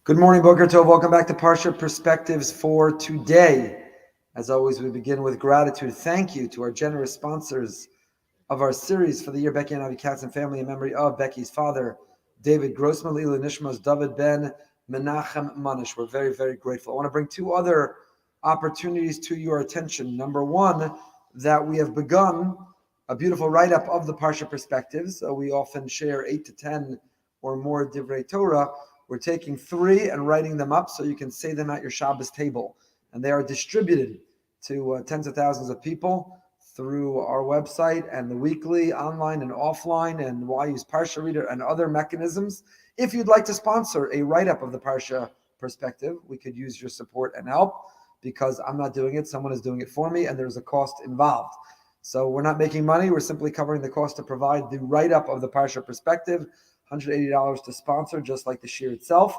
Good morning, Boker Tov. Welcome back to Parsha Perspectives for today. As always, we begin with gratitude. Thank you to our generous sponsors of our series for the year, Becky and Avi Katz and family, in memory of Becky's father, David Grossman, Lila Nishmas, David Ben Menachem Manish. We're very, very grateful. I want to bring two other opportunities to your attention. Number one, that we have begun a beautiful write-up of the Parsha Perspectives. We often share 8 to 10 or more Divrei Torah. We're taking 3 and writing them up so you can say them at your Shabbos table. And they are distributed to tens of thousands of people through our website and the weekly, online and offline, and why use Parsha Reader and other mechanisms. If you'd like to sponsor a write-up of the Parsha Perspective, we could use your support and help, because I'm not doing it. Someone is doing it for me, and there's a cost involved. So we're not making money. We're simply covering the cost to provide the write-up of the Parsha Perspective. $180 to sponsor, just like the shir itself.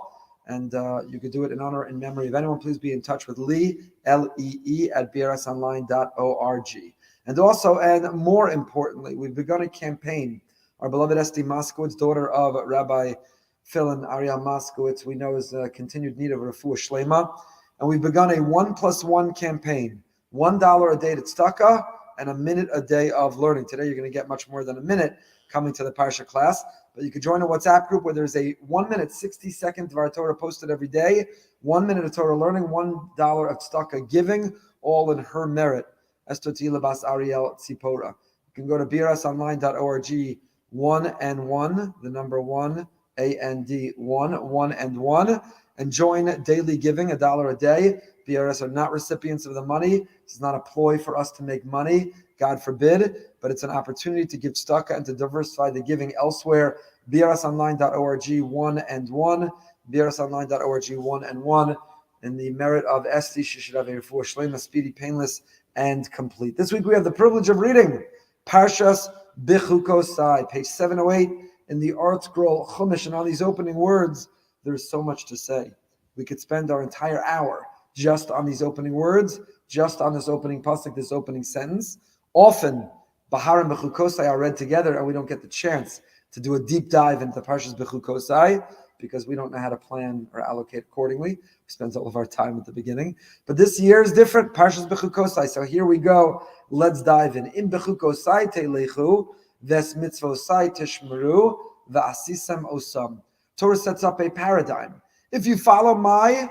And you could do it in honor and memory of anyone. Please be in touch with Lee, L-E-E, at brsonline.org. And also, and more importantly, we've begun a campaign. Our beloved Esti Moskowitz, daughter of Rabbi Phil and Ariel Moskowitz, we know is continued need of refuah shlema. And we've begun a 1+1 campaign. $1 a day to tzedakah and a minute a day of learning. Today you're going to get much more than a minute coming to the Parsha class. But you could join a WhatsApp group where there's a 1 minute, 60-second of our Torah posted every day, 1 minute of Torah learning, $1 of tzedakah giving, all in her merit. Estotila Bas Ariel Tzipora. You can go to brsonline.org, 1 and 1, the number 1, A-N-D, 1 and 1, and join daily giving, $1 a day. BRS are not recipients of the money. This is not a ploy for us to make money, God forbid, but it's an opportunity to give tzedakah and to diversify the giving elsewhere. brsonline.org, 1 and 1, brsonline.org, 1 and 1, in the merit of Esti, she should have a refuah shlema, speedy, painless, and complete. This week we have the privilege of reading Parshas Bechukosai, page 708 in the Art Scroll Chumash, and on these opening words, there's so much to say. We could spend our entire hour just on these opening words, just on this opening pasuk, this opening sentence. Often, HaRim Bechukosai are read together, and we don't get the chance to do a deep dive into the Parshas Bechukosai because we don't know how to plan or allocate accordingly. We spend all of our time at the beginning. But this year is different, Parshas Bechukosai. So here we go. Let's dive in. In Bechukosai telechu, ves mitzvosai tishmeru, va'asisem osam. Torah sets up a paradigm. If you follow my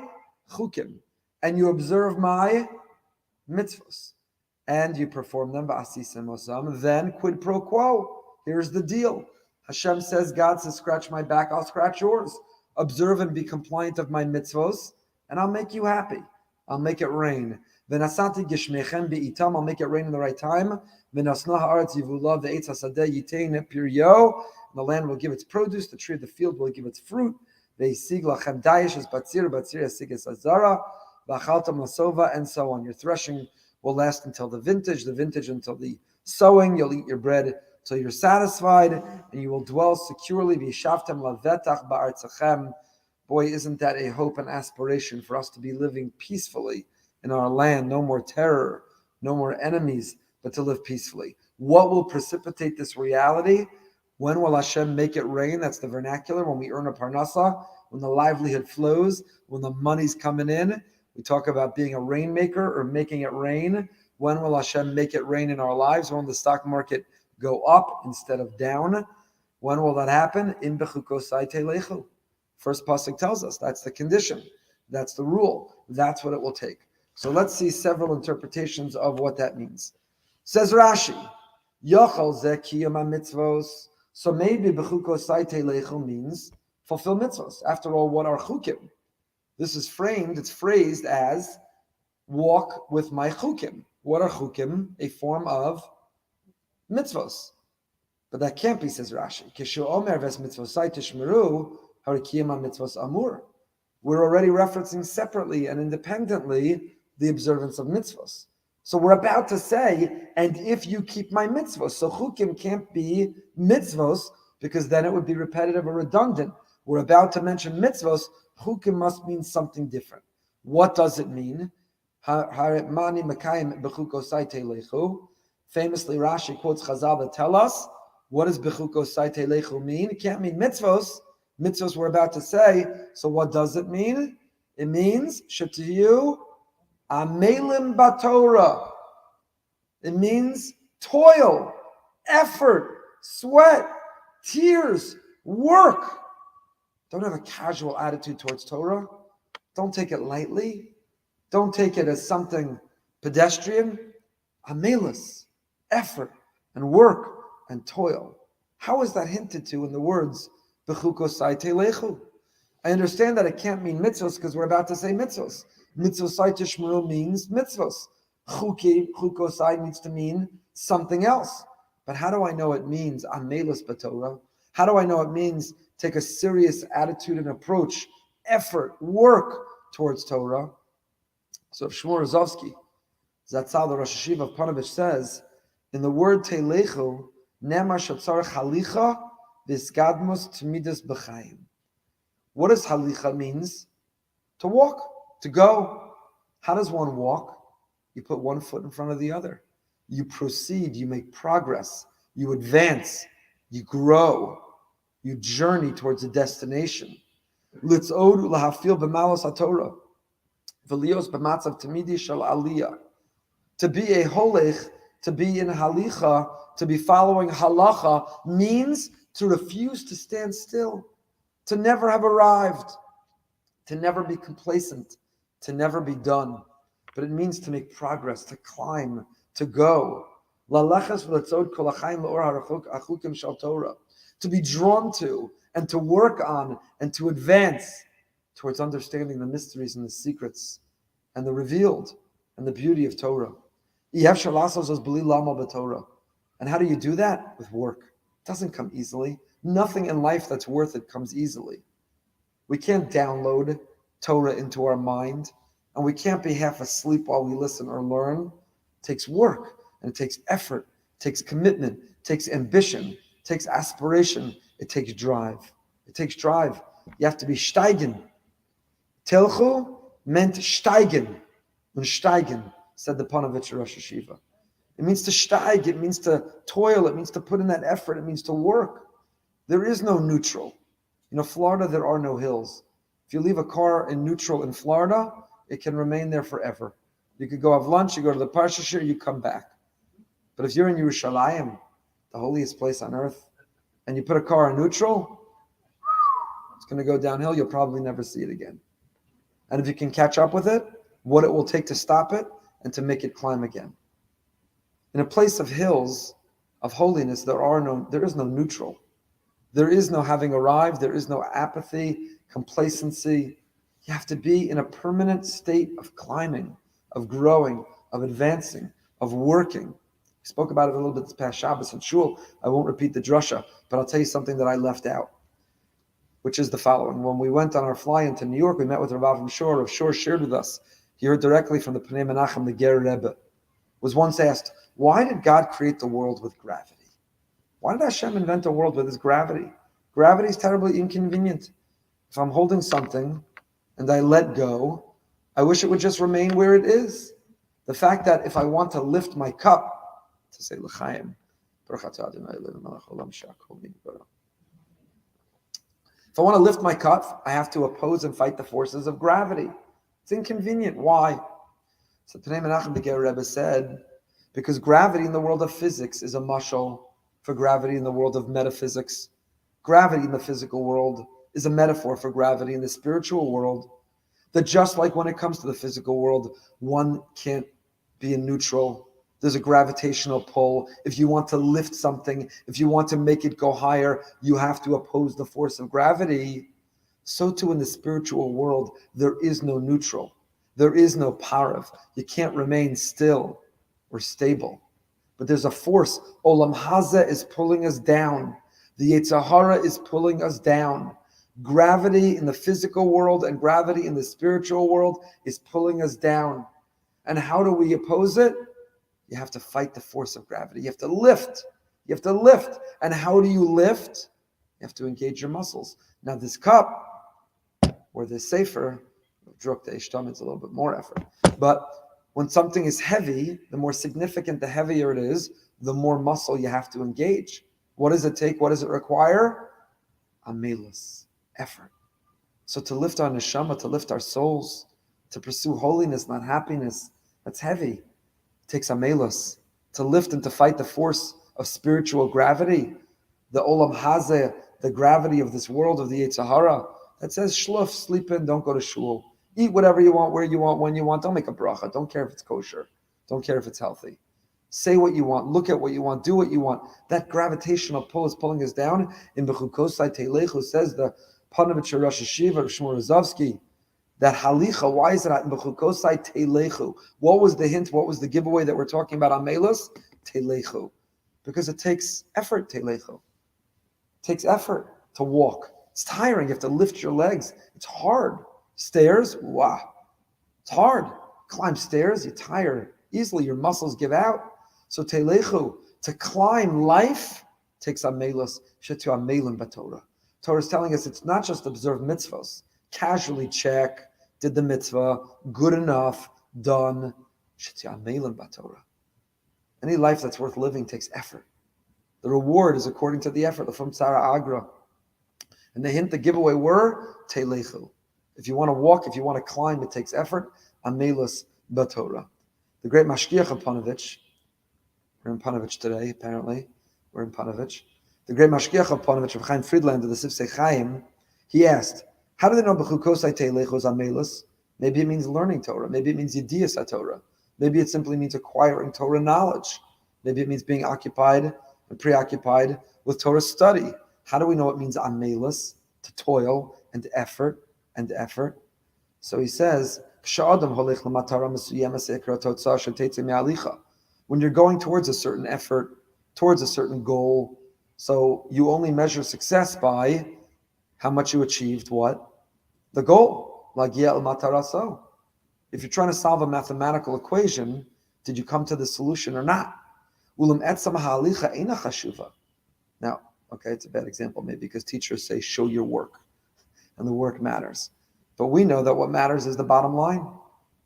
chukim, and you observe my mitzvos, and you perform them, then quid pro quo. Here's the deal. Hashem says, God says, scratch my back, I'll scratch yours. Observe and be compliant of my mitzvos, and I'll make you happy. I'll make it rain. I'll make it rain in the right time. The land will give its produce, the tree of the field will give its fruit. And so on. Your threshing will last until the vintage until the sowing. You'll eat your bread till you're satisfied, and you will dwell securely. Boy, isn't that a hope and aspiration for us to be living peacefully in our land? No more terror, no more enemies, but to live peacefully. What will precipitate this reality? When will Hashem make it rain? That's the vernacular. When we earn a parnasa, when the livelihood flows, when the money's coming in. We talk about being a rainmaker or making it rain. When will Hashem make it rain in our lives? When will the stock market go up instead of down? When will that happen? In Bechukosai telechu. First pasuk tells us that's the condition. That's the rule. That's what it will take. So let's see several interpretations of what that means. Says Rashi, Yochel ze kiyam mitzvos. So maybe Bechukosai telechu means fulfill mitzvos. After all, what are chukim? This is it's phrased as walk with my chukim. What are chukim? A form of mitzvos. But that can't be, says Rashi. Kishu omer ves mitzvosai tishmeru harikiyam mitzvos amur. We're already referencing separately and independently the observance of mitzvos. So we're about to say, and if you keep my mitzvos. So chukim can't be mitzvos because then it would be repetitive or redundant. We're about to mention mitzvos. Chukim must mean something different. What does it mean? Famously, Rashi quotes Chazal that tell us, what does Bechukosai telechu mean? It can't mean mitzvos, mitzvahs we're about to say. So what does it mean? It means, shetiyu amelim batorah. It means toil, effort, sweat, tears, work. Don't have a casual attitude towards Torah. Don't take it lightly. Don't take it as something pedestrian. Amelis, effort and work and toil. How is that hinted to in the words Bechukosai telechu? I understand that it can't mean mitzvos because we're about to say mitzvos. Mitzvosai to Shmuel means mitzvos. Chukosai needs to mean something else. But how do I know it means amelis b'Torah? How do I know it means take a serious attitude and approach, effort, work towards Torah? So if Shmuel Rozovsky, Zatzal, the Rosh Hashiva of Panovich, says, in the word telechu, nemar shatzarech halicha v'isgadmus tmidas b'chaim. What does halicha means? To walk, to go. How does one walk? You put one foot in front of the other. You proceed, you make progress, you advance, you grow, you journey towards a destination. Litzodu lahafil b'malos haTorah, v'lios b'matzav tamidi shel aliyah. To be a holech, to be in halicha, to be following halacha, means to refuse to stand still, to never have arrived, to never be complacent, to never be done. But it means to make progress, to climb, to go. To be drawn to and to work on and to advance towards understanding the mysteries and the secrets and the revealed and the beauty of Torah. And how do you do that? With work. It doesn't come easily. Nothing in life that's worth it comes easily. We can't download Torah into our mind, and we can't be half asleep while we listen or learn. It takes work, and it takes effort, it takes commitment, it takes ambition, it takes aspiration, it takes drive. It takes drive. You have to be steigen. Telchu meant steigen. And steigen, said the Panovich Rosh Hashiva. It means to steig, it means to toil, it means to put in that effort, it means to work. There is no neutral. Florida, there are no hills. If you leave a car in neutral in Florida, it can remain there forever. You could go have lunch, you go to the Parsha, you come back. But if you're in Yerushalayim, the holiest place on earth, and you put a car in neutral, it's going to go downhill. You'll probably never see it again. And if you can catch up with it, what it will take to stop it and to make it climb again. In a place of hills, of holiness, there is no neutral. There is no having arrived. There is no apathy, complacency. You have to be in a permanent state of climbing, of growing, of advancing, of working. We spoke about it a little bit this past Shabbos and Shul. I won't repeat the drasha, but I'll tell you something that I left out, which is the following. When we went on our fly into New York, we met with Rabbi from Shore. Rav Shore shared with us. He heard directly from the Pnei Menachem, the Ger Rebbe, was once asked, why did God create the world with gravity? Why did Hashem invent a world with this gravity? Gravity is terribly inconvenient. If I'm holding something and I let go, I wish it would just remain where it is. The fact that if I want to lift my cup, to say Chaim, if I want to lift my cup, I have to oppose and fight the forces of gravity. It's inconvenient. Why? So Pnei Menachem the Ger Rebbe said, because gravity in the world of physics is a mashal for gravity in the world of metaphysics. Gravity in the physical world is a metaphor for gravity in the spiritual world. That just like when it comes to the physical world, one can't be in neutral. There's a gravitational pull. If you want to lift something, if you want to make it go higher, you have to oppose the force of gravity. So too in the spiritual world, there is no neutral. There is no parav. You can't remain still or stable. But there's a force. Olam Hazeh is pulling us down. The Yetzer Hara is pulling us down. Gravity in the physical world and gravity in the spiritual world is pulling us down. And how do we oppose it? You have to fight the force of gravity. You have to lift. You have to lift. And how do you lift? You have to engage your muscles. Now this cup, or this sefer, Druck the Ishtam, it's a little bit more effort. But when something is heavy, the more significant, the heavier it is, the more muscle you have to engage. What does it take? What does it require? Amelis. Effort. So to lift our neshama, to lift our souls, to pursue holiness, not happiness, that's heavy. It takes amelus. To lift and to fight the force of spiritual gravity, the olam hazeh, the gravity of this world, of the Yetzer Hara, that says, shluf, sleep in, don't go to shul. Eat whatever you want, where you want, when you want. Don't make a bracha. Don't care if it's kosher. Don't care if it's healthy. Say what you want. Look at what you want. Do what you want. That gravitational pull is pulling us down. In Bechukosai Teilechu says the Panovich Rosh Hashiva, Shmuel Rozovsky, that halicha, why is it in Bechukosai Teilechu? What was the hint? What was the giveaway that we're talking about on Melus? Teilechu. Because it takes effort, Teilechu. It takes effort to walk. It's tiring. You have to lift your legs. It's hard. Stairs, wow. It's hard. Climb stairs, you're tired. Easily your muscles give out. So Teilechu, to climb life, takes amelus, shetu amelim b'Torah. Torah is telling us it's not just observe mitzvahs. Casually check, did the mitzvah, good enough, done. Shetu amelim b'Torah. Any life that's worth living takes effort. The reward is according to the effort, from Tzara Agra. And the hint, the giveaway were Teilechu. If you want to walk, if you want to climb, it takes effort. Amelus b'Torah. The great Mashgiach of Panovich, we're in Panovich today, apparently. We're in Panovich. The great Mashgiach of Panovich, of Chaim Friedlander, the Sifsei Chaim, he asked, how do they know Bechukosai Teilechu is Amelus? Maybe it means learning Torah. Maybe it means Yediyas HaTorah. Maybe it simply means acquiring Torah knowledge. Maybe it means being occupied and preoccupied with Torah study. How do we know it means Amelus? To toil and effort and effort. So he says, when you're going towards a certain effort, towards a certain goal, so you only measure success by how much you achieved what? The goal. If you're trying to solve a mathematical equation, did you come to the solution or not? Now, okay, it's a bad example maybe because teachers say, show your work. And the work matters. But we know that what matters is the bottom line.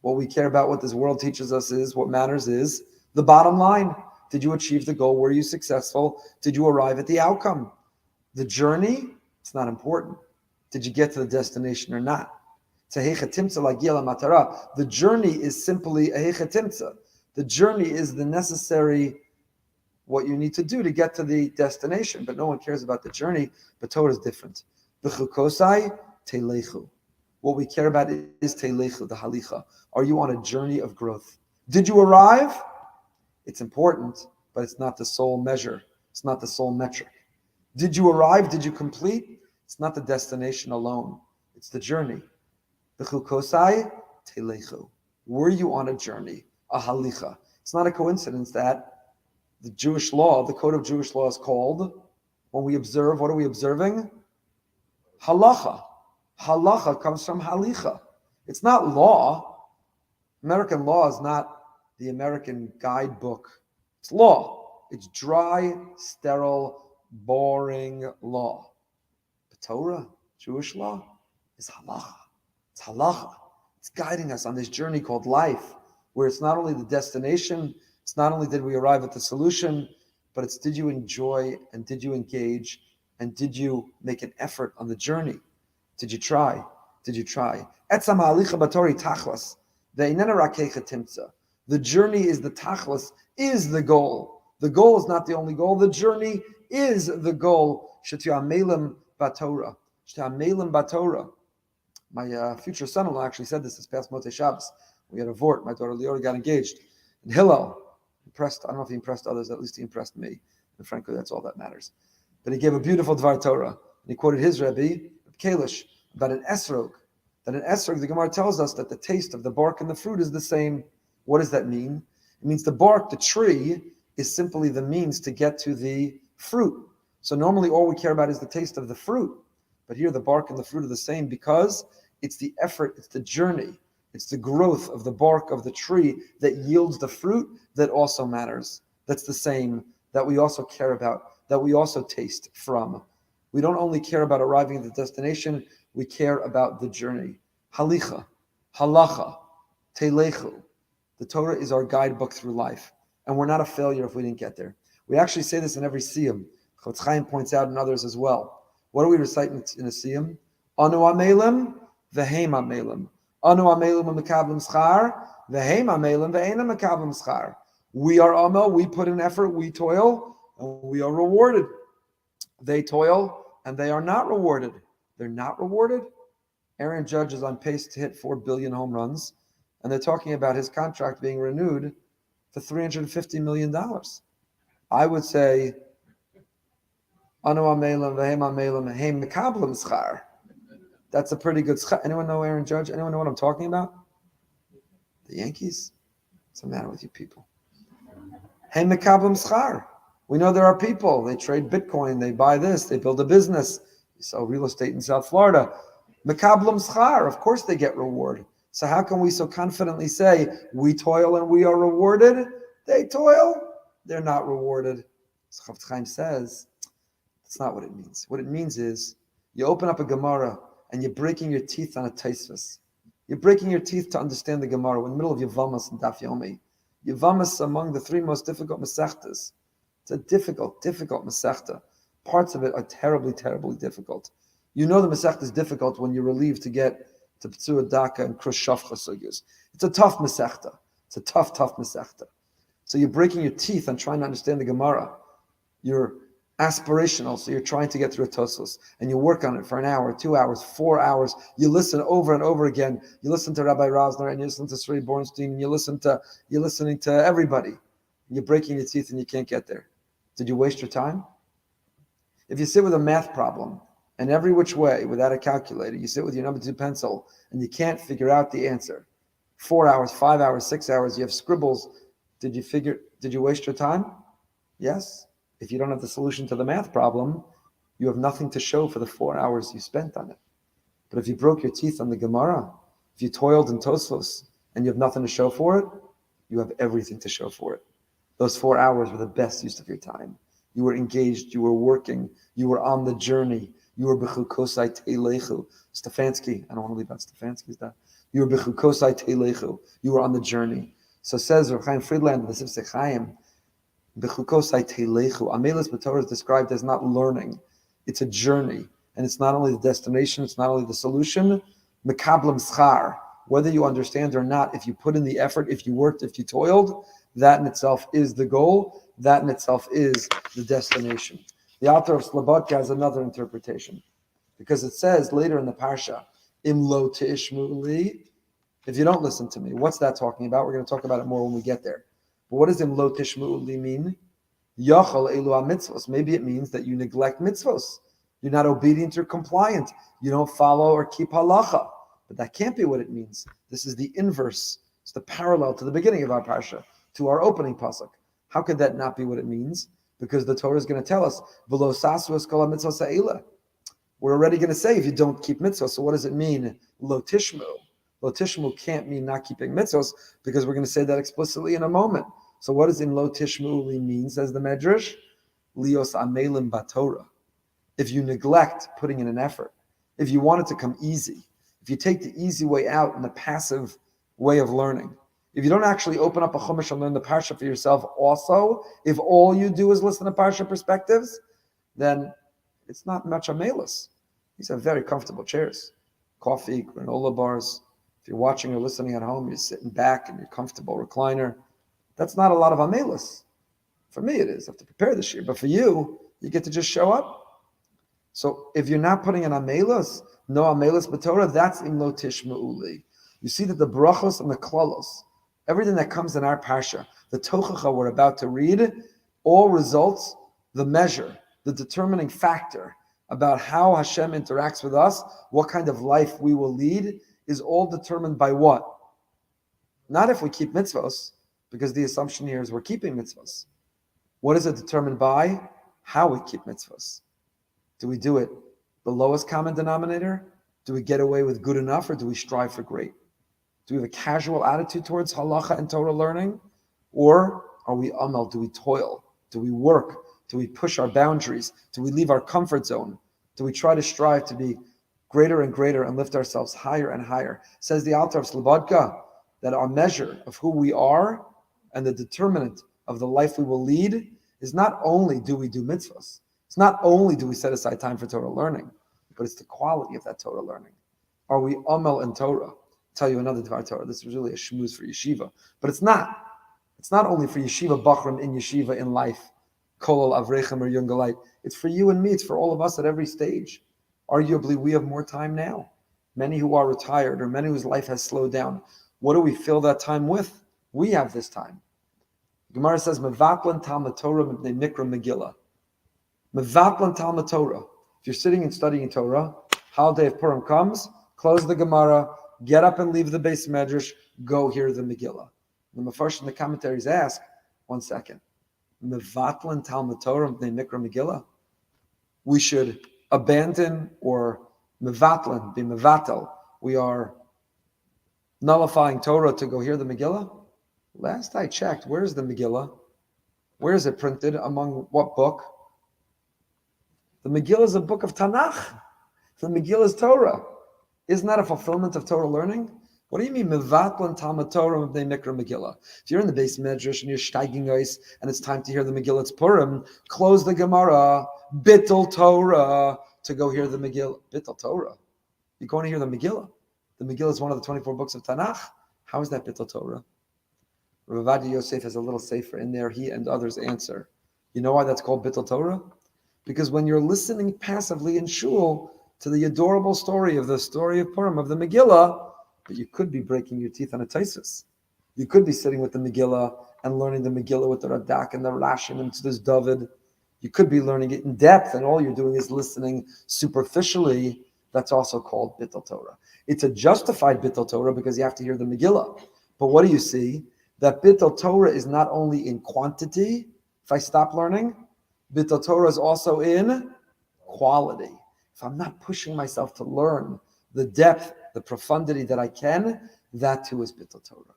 What we care about, what this world teaches us is, what matters is the bottom line. Did you achieve the goal? Were you successful? Did you arrive at the outcome? The journey, it's not important. Did you get to the destination or not? The journey is simply a hechatimtza. The journey is the necessary, what you need to do to get to the destination. But no one cares about the journey. But Torah is different. Bechukosai teilechu. What we care about is teilechu, the halicha. Are you on a journey of growth? Did you arrive? It's important, but it's not the sole measure. It's not the sole metric. Did you arrive? Did you complete? It's not the destination alone. It's the journey. Bechukosai teilechu. Were you on a journey? A halicha. It's not a coincidence that the Jewish law, the code of Jewish law is called, when we observe, what are we observing? Halacha. Halacha comes from halicha. It's not law. American law is not the American guidebook. It's law. It's dry, sterile, boring law. But Torah, Jewish law, is halacha. It's halacha. It's guiding us on this journey called life, where it's not only the destination, it's not only did we arrive at the solution, but it's did you enjoy and did you engage and did you make an effort on the journey? Did you try? Did you try? The journey is the tachlis, is the goal. The goal is not the only goal. The journey is the goal. My future son-in-law actually said this past Motei Shabbos. We had a vort. My daughter Leora got engaged. And Hillel impressed, I don't know if he impressed others, at least he impressed me. And frankly, that's all that matters. But he gave a beautiful Dvar Torah. And he quoted his Rebbe, Kalish, about an esrog. That an esrog, the Gemara tells us that the taste of the bark and the fruit is the same. What does that mean? It means the bark, the tree, is simply the means to get to the fruit. So normally all we care about is the taste of the fruit. But here the bark and the fruit are the same because it's the effort, it's the journey, it's the growth of the bark of the tree that yields the fruit that also matters. That's the same, that we also care about, that we also taste from. We don't only care about arriving at the destination, we care about the journey. Halicha, halacha, teilechu. The Torah is our guidebook through life. And we're not a failure if we didn't get there. We actually say this in every siyum. Chaim points out in others as well. What do we recite in a siyum? Anu amelim, v'heim amelim. Anu amelim u'mekablim schar, v'heim amelim v'eina mekablim schar. We are amel, we put in effort, we toil, and we are rewarded. They toil, and they are not rewarded. They're not rewarded? Aaron Judge is on pace to hit 4 billion home runs, and they're talking about his contract being renewed for $350 million. I would say, Anu amelim v'heim amelim v'heim mekablim schar. That's a pretty good schar. Anyone know Aaron Judge? Anyone know what I'm talking about? The Yankees? What's the matter with you people? Heim mekablim schar. We know there are people, they trade Bitcoin, they buy this, they build a business, they sell real estate in South Florida. Mekablim schar, of course they get reward. So how can we so confidently say, we toil and we are rewarded? They toil, they're not rewarded. So Chaim says, that's not what it means. What it means is, you open up a Gemara and you're breaking your teeth on a Taisvus. You're breaking your teeth to understand the Gemara. We're in the middle of Yevamos and Daf Yomi. Yevamos among the 3 most difficult Masechtas. It's a difficult Masechta. Parts of it are terribly, terribly difficult. You know the Masechta is difficult when you're relieved to get to P'tzua Daka and Krush Shafcha Sugyas. It's a tough Masechta. It's a tough Masechta. So you're breaking your teeth on trying to understand the Gemara. You're aspirational, so you're trying to get through a Tosfos, and you work on it for an hour, 2 hours, 4 hours. You listen over and over again. You listen to Rabbi Rosner, and you listen to Sri Bornstein, and you're listening to everybody. You're breaking your teeth and you can't get there. Did you waste your time? If you sit with a math problem, and every which way, without a calculator, you sit with your number 2 pencil, and you can't figure out the answer. 4 hours, 5 hours, 6 hours, you have scribbles. Did you waste your time? Yes. If you don't have the solution to the math problem, you have nothing to show for the 4 hours you spent on it. But if you broke your teeth on the Gemara, if you toiled in Tosfos, and you have nothing to show for it, you have everything to show for it. Those 4 hours were the best use of your time. You were engaged, you were working, you were on the journey, you were Bechukosai Teilechu. Stefanski, I don't want to leave out Stefanski's that. You were Bechukosai Teilechu. You were on the journey. So says Chaim Friedlander, the Sifsei Chaim, Bechukosai Teilechu. Amelis b'Torah is described as not learning. It's a journey. And it's not only the destination, it's not only the solution. Mekablim schar. Whether you understand or not, if you put in the effort, if you worked, if you toiled, that in itself is the goal. That in itself is the destination. The author of Slabodka has another interpretation, because it says later in the Parsha, Im lo te'ishmu li, if you don't listen to me. What's that talking about? We're going to talk about it more when we get there. But what does Im lo te'ishmu li mean? Yachal elu ha-mitzvos. Maybe it means that you neglect mitzvos. You're not obedient or compliant. You don't follow or keep halacha. But that can't be what it means. This is the inverse. It's the parallel to the beginning of our Parsha, to our opening pasuk. How could that not be what it means? Because the Torah is going to tell us, V'lo sasu es kol ha-mitzvah sa'ila. We're already going to say if you don't keep mitzvahs. So what does it mean? Lo tishmu. Lo tishmu can't mean not keeping mitzvahs, because we're going to say that explicitly in a moment. So what does in lo tishmu mean, says the Medrash? Lios amelim batorah. If you neglect putting in an effort, if you want it to come easy, if you take the easy way out in the passive way of learning, if you don't actually open up a chumash and learn the Parsha for yourself also, if all you do is listen to Parsha perspectives, then it's not much amelis. These are very comfortable chairs. Coffee, granola bars. If you're watching or listening at home, you're sitting back and you're comfortable recliner. That's not a lot of amelis. For me it is. I have to prepare this year. But for you, you get to just show up. So if you're not putting an amelis, no amelis b'Torah, that's im lo tishma'uli. You see that the brachos and the klalos, everything that comes in our parsha, the tochacha we're about to read, all results, the measure, the determining factor about how Hashem interacts with us, what kind of life we will lead, is all determined by what? Not if we keep mitzvos, because the assumption here is we're keeping mitzvos. What is it determined by? How we keep mitzvos. Do we do it the lowest common denominator? Do we get away with good enough, or do we strive for great? Do we have a casual attitude towards halacha and Torah learning? Or are we amal? Do we toil? Do we work? Do we push our boundaries? Do we leave our comfort zone? Do we try to strive to be greater and greater and lift ourselves higher and higher? Says the author of Slabodka that our measure of who we are and the determinant of the life we will lead is not only do we do mitzvahs, it's not only do we set aside time for Torah learning, but it's the quality of that Torah learning. Are we amel in Torah? I'll tell you another Dvar Torah. This is really a shmooze for yeshiva, but it's not. It's not only for yeshiva bachrim in yeshiva in life, kolol avrechem or yungalite. It's for you and me. It's for all of us at every stage. Arguably, we have more time now. Many who are retired or many whose life has slowed down. What do we fill that time with? We have this time. Gemara says, Mevatlan Talmud Torah Mipnei Mikra Megillah. Mevatlan Talmud Torah. If you're sitting and studying Torah, holiday of Purim comes, close the Gemara, get up and leave the base medrash, go hear the Megillah. The Mefarsh in the commentaries ask, 1 second, Mevatlan Talmud Torah Mipnei Mikra Megillah. We should abandon or Mevatlan, be Mevatel. We are nullifying Torah to go hear the Megillah. Last I checked, where's the Megillah? Where is it printed? Among what book? The Megillah is a book of Tanakh. The Megillah is Torah. Isn't that a fulfillment of Torah learning? What do you mean, Mevatlan Talmud Torah Mipnei Mikra Megillah? If you're in the base medrash and you're steiging ice and it's time to hear the Megillah, it's Purim, close the Gemara, bittul Torah, to go hear the Megillah. Bittul Torah? You're going to hear the Megillah. The Megillah is one of the 24 books of Tanakh. How is that bittul Torah? Ravadi Yosef has a little sefer in there. He and others answer. You know why that's called bittul Torah? Because when you're listening passively in shul to the adorable story of Purim, of the Megillah, but you could be breaking your teeth on a taisus. You could be sitting with the Megillah and learning the Megillah with the Radak and the Rashi and this David. You could be learning it in depth, and all you're doing is listening superficially. That's also called bittul Torah. It's a justified bittul Torah because you have to hear the Megillah. But what do you see? That bittul Torah is not only in quantity. If I stop learning, bittul Torah is also in quality. If I'm not pushing myself to learn the depth, the profundity that I can, that too is bittul Torah.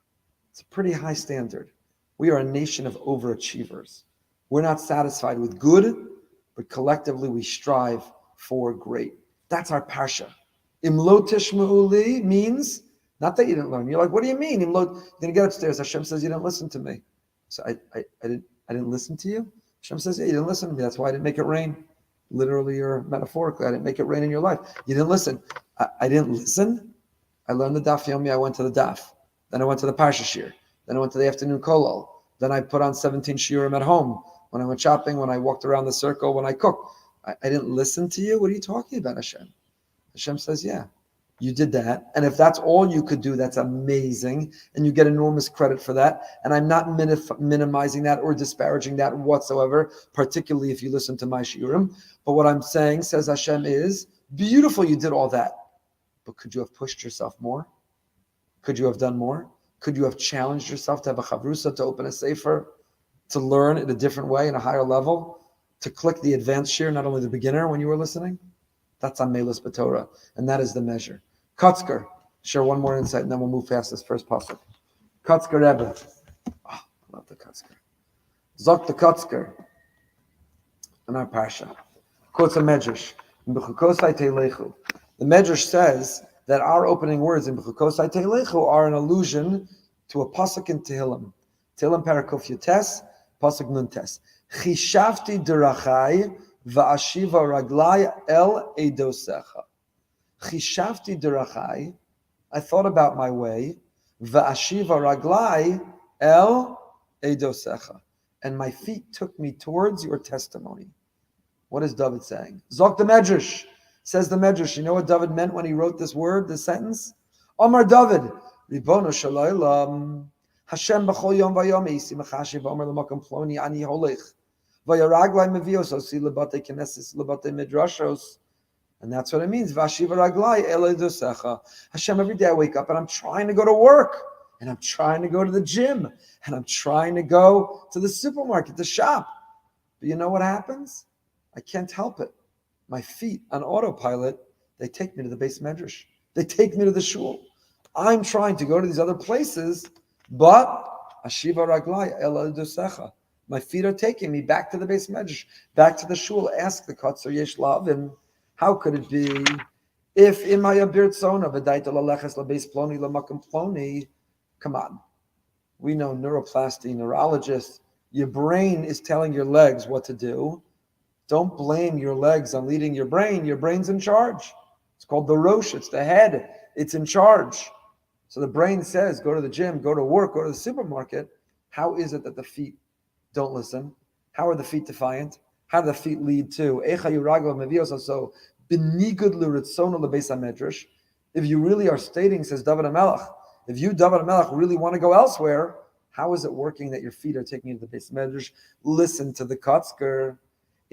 It's a pretty high standard. We are a nation of overachievers. We're not satisfied with good, but collectively we strive for great. That's our Parsha. Imlo tishma'uli means not that you didn't learn. You're like, what do you mean? Imlo, you're gonna get upstairs. Hashem says you didn't listen to me. So I didn't listen to you. Hashem says, yeah, you didn't listen to me. That's why I didn't make it rain. Literally or metaphorically, I didn't make it rain in your life. You didn't listen. I didn't listen. I learned the daf yomi. I went to the daf. Then I went to the Parsha shir. Then I went to the afternoon kolol. Then I put on 17 shiurim at home. When I went shopping, when I walked around the circle, when I cooked. I didn't listen to you? What are you talking about, Hashem? Hashem says, yeah, you did that. And if that's all you could do, that's amazing. And you get enormous credit for that. And I'm not minimizing that or disparaging that whatsoever, particularly if you listen to my shiurim. But what I'm saying, says Hashem, is beautiful you did all that. But could you have pushed yourself more? Could you have done more? Could you have challenged yourself to have a chavrusa, to open a sefer, to learn in a different way, in a higher level? To click the advanced shir, not only the beginner when you were listening? That's on Meilus B'Torah, and that is the measure. Kotzker, share one more insight, and then we'll move past this first pasuk. Kotzker Rebbe. Oh, I love the Kotzker. Zok the Kotzker. In our Parsha. Quotes a Medrash. Bechukosai Toiling. The Medrash says that our opening words in Bechukosai Toiling are an allusion to a pasuk in Tehillim. Tehillim Parakuf Yutes, pasuk Nuntes. Chishavti derachai va'ashiva raglai el eidosecha. Chishavti derachai, I thought about my way, va'ashiva raglai el eidosecha, and my feet took me towards your testimony. What is David saying? Zok the Medrash, says the Medrash. You know what David meant when he wrote this word, this sentence? Omar David, Ribono Shalaylam, Hashem b'chol yom vayom eisi mechashiv omer l'makom ploni ani holech. Vayaraglai mevios osi lebate knesses lebate midrashos. And that's what it means. Vashiva raglai elei dosecha. Hashem, every day I wake up and I'm trying to go to work. And I'm trying to go to the gym. And I'm trying to go to the supermarket, to shop. But you know what happens? I can't help it. My feet on autopilot, they take me to the base medrash. They take me to the shul. I'm trying to go to these other places, but Ashiva raglai elei dosecha. My feet are taking me back to the base medrash, back to the shul. Ask the Kotzker Yesh Lavin, how could it be if in my abirtzona v'daita laleches labeis ploni lamakom ploni? Come on, we know neuroplasty, neurologists. Your brain is telling your legs what to do. Don't blame your legs on leading your brain. Your brain's in charge. It's called the Rosh. It's the head. It's in charge. So the brain says, go to the gym, go to work, go to the supermarket. How is it that the feet don't listen? How are the feet defiant? How do the feet lead to? If you really are stating, says David HaMelech, if you, David HaMelech, really want to go elsewhere, how is it working that your feet are taking you to the Beis Medrash? Listen to the Kotzker.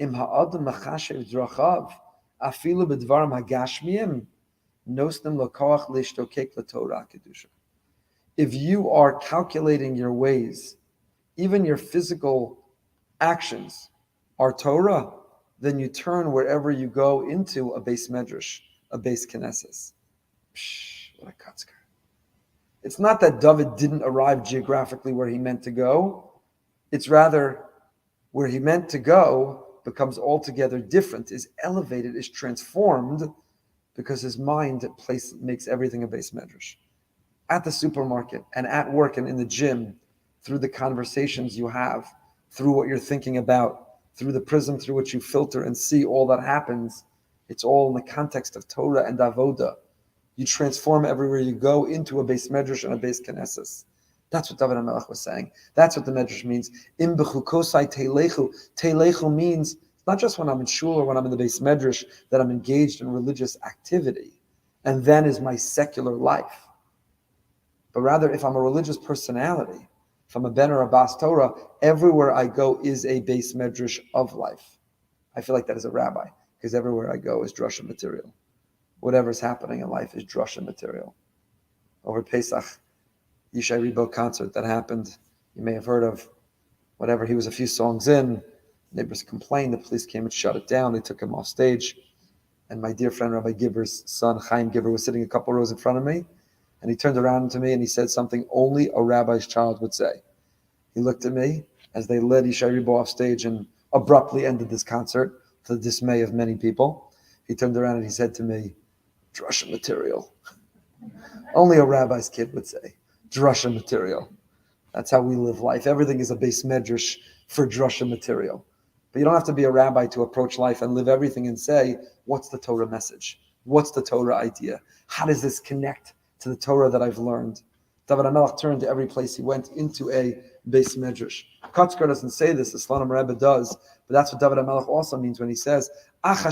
Im ha'adam machashev drachav, afilu b'dvarim hagashmiyim, nosnim lokoach lishtokek l'Torah kedusha. If you are calculating your ways, even your physical actions are Torah, then you turn wherever you go into a Beis Medrash, a Beis Knesses. What a Kotzker. It's not that David didn't arrive geographically where he meant to go. It's rather where he meant to go becomes altogether different, is elevated, is transformed, because his mind makes everything a Beis Medrash. At the supermarket and at work and in the gym, through the conversations you have, through what you're thinking about, through the prism through which you filter and see all that happens, it's all in the context of Torah and Avoda. You transform everywhere you go into a Beis Medrash and a Beis Knesses. That's what David HaMelech was saying. That's what the Medrash means. Im Bechukosai Teilechu. Teilechu means not just when I'm in shul or when I'm in the Beis Medrash that I'm engaged in religious activity, and then is my secular life. But rather, if I'm a religious personality, if I'm a ben or a bas Torah, everywhere I go is a Beis Medrash of life. I feel like that as a rabbi, because everywhere I go is drasha material. Whatever's happening in life is drasha material. Over Pesach, Yisrael Rebbe concert that happened, you may have heard of. Whatever, he was a few songs in, neighbors complained, the police came and shut it down, they took him off stage, and my dear friend Rabbi Giver's son, Chaim Giver, was sitting a couple rows in front of me, and he turned around to me and he said something only a rabbi's child would say. He looked at me as they led Yisrael Rebbe off stage and abruptly ended this concert, to the dismay of many people. He turned around and he said to me, drasha material. Only a rabbi's kid would say, drasha material. That's how we live life. Everything is a Beis Medrash for drasha material. But you don't have to be a rabbi to approach life and live everything and say, what's the Torah message? What's the Torah idea? How does this connect to the Torah that I've learned? David HaMelech turned to every place he went into a Beis Medrash. Kotzker doesn't say this, the Slabodka Rebbe does, but that's what David HaMelech also means when he says, David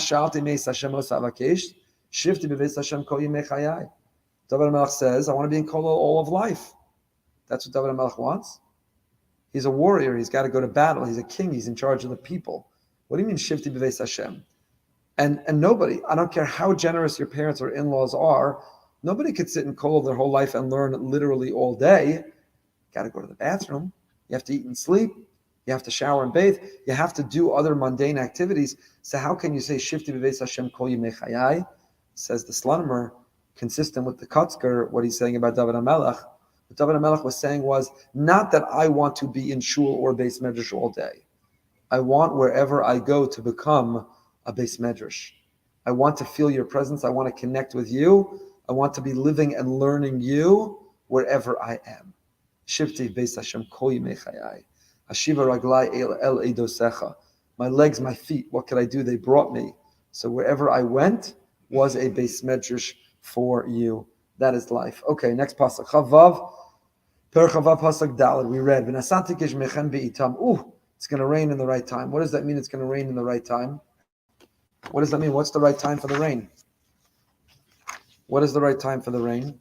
HaMelech says, I want to be in Kol all of life. That's what David HaMelech wants. He's a warrior. He's got to go to battle. He's a king. He's in charge of the people. What do you mean, Shivti B'Veis Hashem? And nobody, I don't care how generous your parents or in-laws are, nobody could sit in Kol their whole life and learn literally all day. Got to go to the bathroom. You have to eat and sleep. You have to shower and bathe. You have to do other mundane activities. So how can you say Shivti B'Veis Hashem Kol Yimei Chayai? Says the Slabodka, consistent with the Kotzker, what he's saying about David HaMelech. What David HaMelech was saying was, not that I want to be in shul or Beis Medrash all day. I want wherever I go to become a Beis Medrash. I want to feel your presence. I want to connect with you. I want to be living and learning you wherever I am. Shivti Beis Hashem Kol Yimei Chayai. Hashiva Raglai El Eidosecha. My legs, my feet, what could I do? They brought me. So wherever I went was a Beis Medrash for you. That is life. Okay, next pasuk. Chavav, Per Chavav pasuk Daled. We read, V'nasanti kishmechem be'itam. Ooh, it's going to rain in the right time. What does that mean? It's going to rain in the right time. What does that mean? What's the right time for the rain? What is the right time for the rain?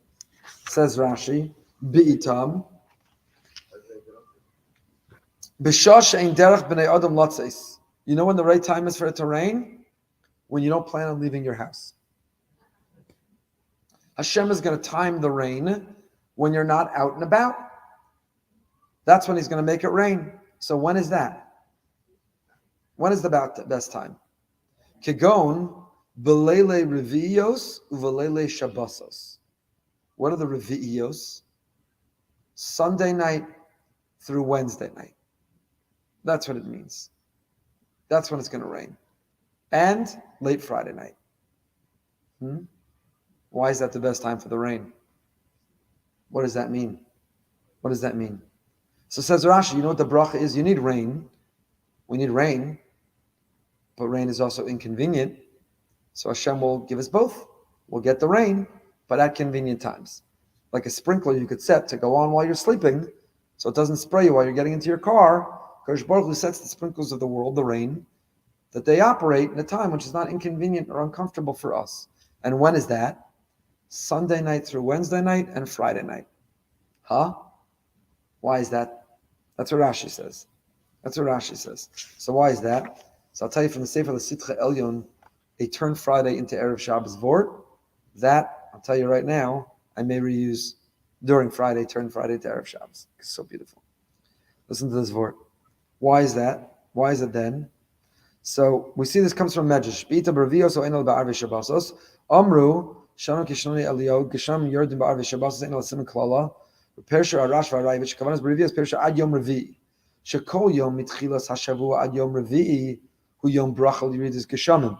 Says Rashi, be'itam. B'shash ein derech b'nei adam latzeis. You know when the right time is for it to rain? When you don't plan on leaving your house. Hashem is going to time the rain when you're not out and about. That's when he's going to make it rain. So when is that? When is the best time? Kegon v'leile revi'iyos u'v'leile shabbosos. What are the revi'iyos? Sunday night through Wednesday night. That's what it means. That's when it's going to rain. And late Friday night. Why is that the best time for the rain? What does that mean? What does that mean? So says Rashi, you know what the bracha is? You need rain. We need rain. but rain is also inconvenient. So Hashem will give us both. We'll get the rain, but at convenient times. Like a sprinkler you could set to go on while you're sleeping, so it doesn't spray you while you're getting into your car. Kodesh Baruch Hu sets the sprinkles of the world, the rain, that they operate in a time which is not inconvenient or uncomfortable for us. And when is that? Sunday night through Wednesday night and Friday night. Why is that? That's what Rashi says. So why is that? So I'll tell you from the Sefer Letzidcha Elyon, they turn Friday into Erev Shabbos Vort. That, I'll tell you right now, I may reuse during Friday, turn Friday to Erev Shabbos. It's so beautiful. Listen to this Vort. Why is that? Why is it then? So we see this comes from Medrash. B'ita b'Revios o enel ba'arvei Shabbosos. Amru, shanu kishnoni Elyon, gesham yordim ba'arvei Shabbosos enel simen klala. Persha arash v'aray, which kavanas b'Revios persha ad yom revi. Shekol yom mitchilas hashavua ad yom revi, hu yom brachal yiridis geshamim.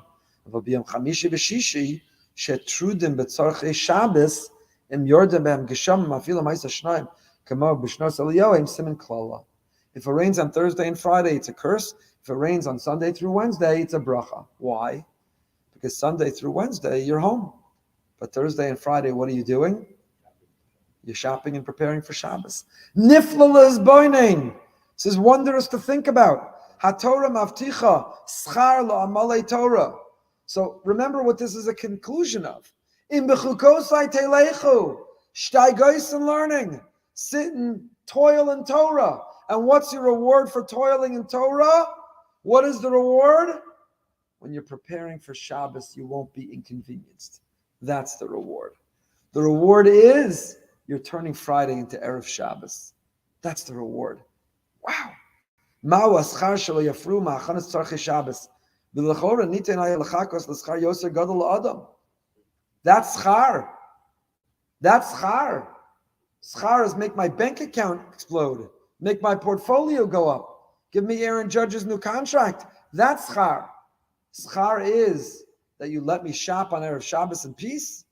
But b'yom chamishi v'shishi, shetrudim b'tzarchei Shabbos, im yordim b'hem geshamim, afilu ma'isa shnayim, kamo b'shnos Elyon, im simen klala. If it rains on Thursday and Friday, it's a curse. If it rains on Sunday through Wednesday, it's a bracha. Why? Because Sunday through Wednesday, you're home. But Thursday and Friday, what are you doing? You're shopping and preparing for Shabbos. Niflala is boining. This is wondrous to think about. HaTorah mavticha, schar la'amalei Torah. So remember what this is a conclusion of. In Bechukosai telechu, shtaigois and learning. Sit and toil in Torah. And what's your reward for toiling in Torah? What is the reward? When you're preparing for Shabbos, you won't be inconvenienced. That's the reward. The reward is you're turning Friday into Erev Shabbos. That's the reward. Wow. That's schar. That's schar. Schar is make my bank account explode. Make my portfolio go up. Give me Aaron Judge's new contract. That's schar. Schar is that you let me shop on Erev Shabbos in peace.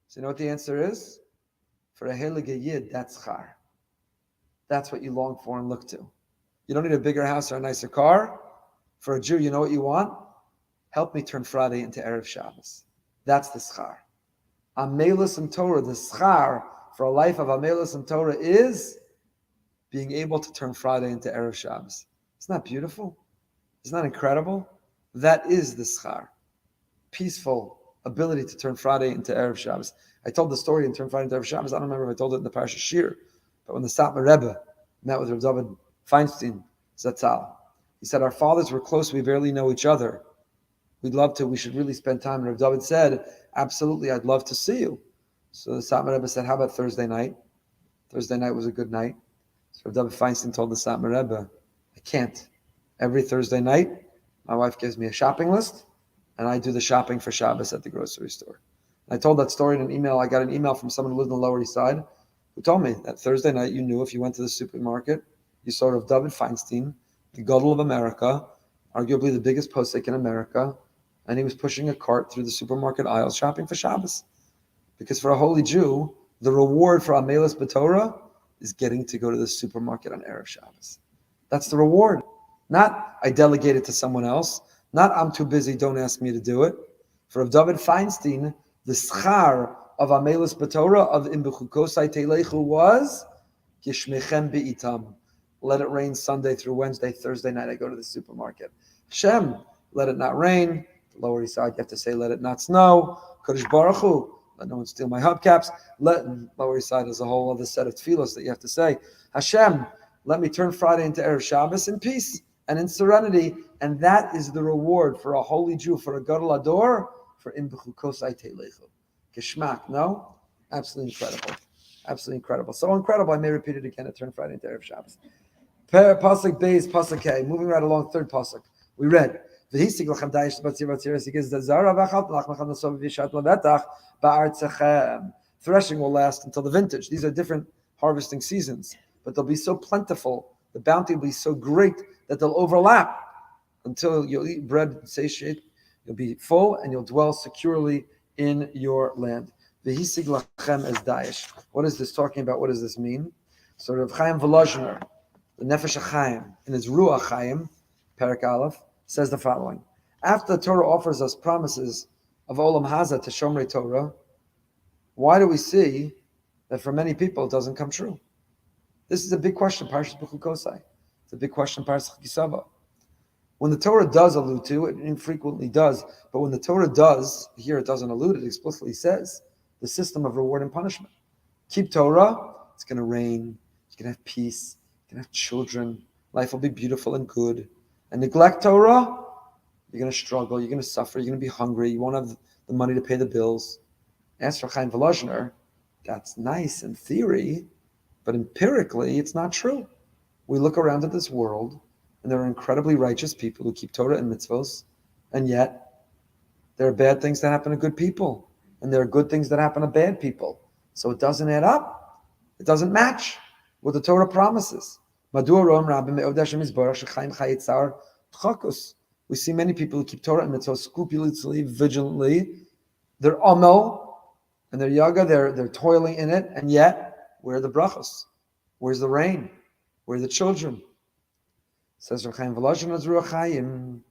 So you know what the answer is? For a Heilige Yid, that's schar. That's what you long for and look to. You don't need a bigger house or a nicer car. For a Jew, you know what you want? Help me turn Friday into Erev Shabbos. That's the schar. Amelus and Torah, the schar for a life of Amelus and Torah is being able to turn Friday into Erev Shabbos. Isn't that beautiful? Isn't that incredible? That is the schar. Peaceful ability to turn Friday into Erev Shabbos. I told the story in Turn Friday into Erev Shabbos. I don't remember if I told it in the Parsha Shir, but when the Rebbe met with Rabbi Feinstein, Zatzal, he said, our fathers were close, we barely know each other. We'd love to, we should really spend time. And Rabbi said, absolutely, I'd love to see you. So the Rebbe said, how about Thursday night? Thursday night was a good night. So Rabbi Feinstein told the Rebbe, I can't. Every Thursday night, my wife gives me a shopping list, and I do the shopping for Shabbos at the grocery store. And I told that story in an email. I got an email from someone who lived on the Lower East Side who told me that Thursday night you knew if you went to the supermarket, you saw Rav David Feinstein, the Gadol of America, arguably the biggest posek in America, and he was pushing a cart through the supermarket aisles shopping for Shabbos. Because for a holy Jew, the reward for Amelis B'Torah is getting to go to the supermarket on Erev Shabbos. That's the reward. Not I delegate it to someone else. Not I'm too busy, don't ask me to do it. For Rav David Feinstein, the schar of Amelis B'Torah of In Bechukosai Telechu was Yishmechem Be'itam. Let it rain Sunday through Wednesday, Thursday night I go to the supermarket. Hashem, let it not rain. The Lower East Side, you have to say, let it not snow. Kodesh Baruch Hu, let no one steal my hubcaps. Lower East Side is a whole other set of tefillos that you have to say. Hashem, let me turn Friday into Erev Shabbos in peace and in serenity. And that is the reward for a holy Jew, for a Gadol Ador, for Im Bechukosai Telechu. Geschmack, no? Absolutely incredible. Absolutely incredible. So incredible, I may repeat it again, it turned Friday into Erev Shabbos. Pasuk Beis, Pasuk K. Moving right along, third Pasuk. We read, threshing will last until the vintage. These are different harvesting seasons, but they'll be so plentiful, the bounty will be so great that they'll overlap until you'll eat bread and satiate, you'll be full, and you'll dwell securely in your land. V'hisig lachem es daesh. What is this talking about? What does this mean? So Chaim Volozhin, the Nefesh Chaim, in his Ruach Chaim, Perek Aleph, says the following. After the Torah offers us promises of Olam Haza to Shomrei Torah, why do we see that for many people it doesn't come true? This is a big question, Parsha Bechukosai. It's a big question, Parsha Kisava. When the Torah does allude to, it infrequently does, but when the Torah does, here it doesn't allude, it explicitly says the system of reward and punishment. Keep Torah, it's going to rain, you're going to have peace, you're going to have children, life will be beautiful and good. And neglect Torah, you're going to struggle, you're going to suffer, you're going to be hungry, you won't have the money to pay the bills. As for Chaim Volozhin, that's nice in theory, but empirically it's not true. We look around at this world, and there are incredibly righteous people who keep Torah and mitzvos, and yet there are bad things that happen to good people, and there are good things that happen to bad people. So it doesn't add up. It doesn't match what the Torah promises. We see many people who keep Torah and mitzvot scrupulously, vigilantly. They're amel, and they're yaga, they're toiling in it, and yet, where are the brachos? Where's the rain? Where are the children? Says Chaim Volozhin as Ruach Chaim.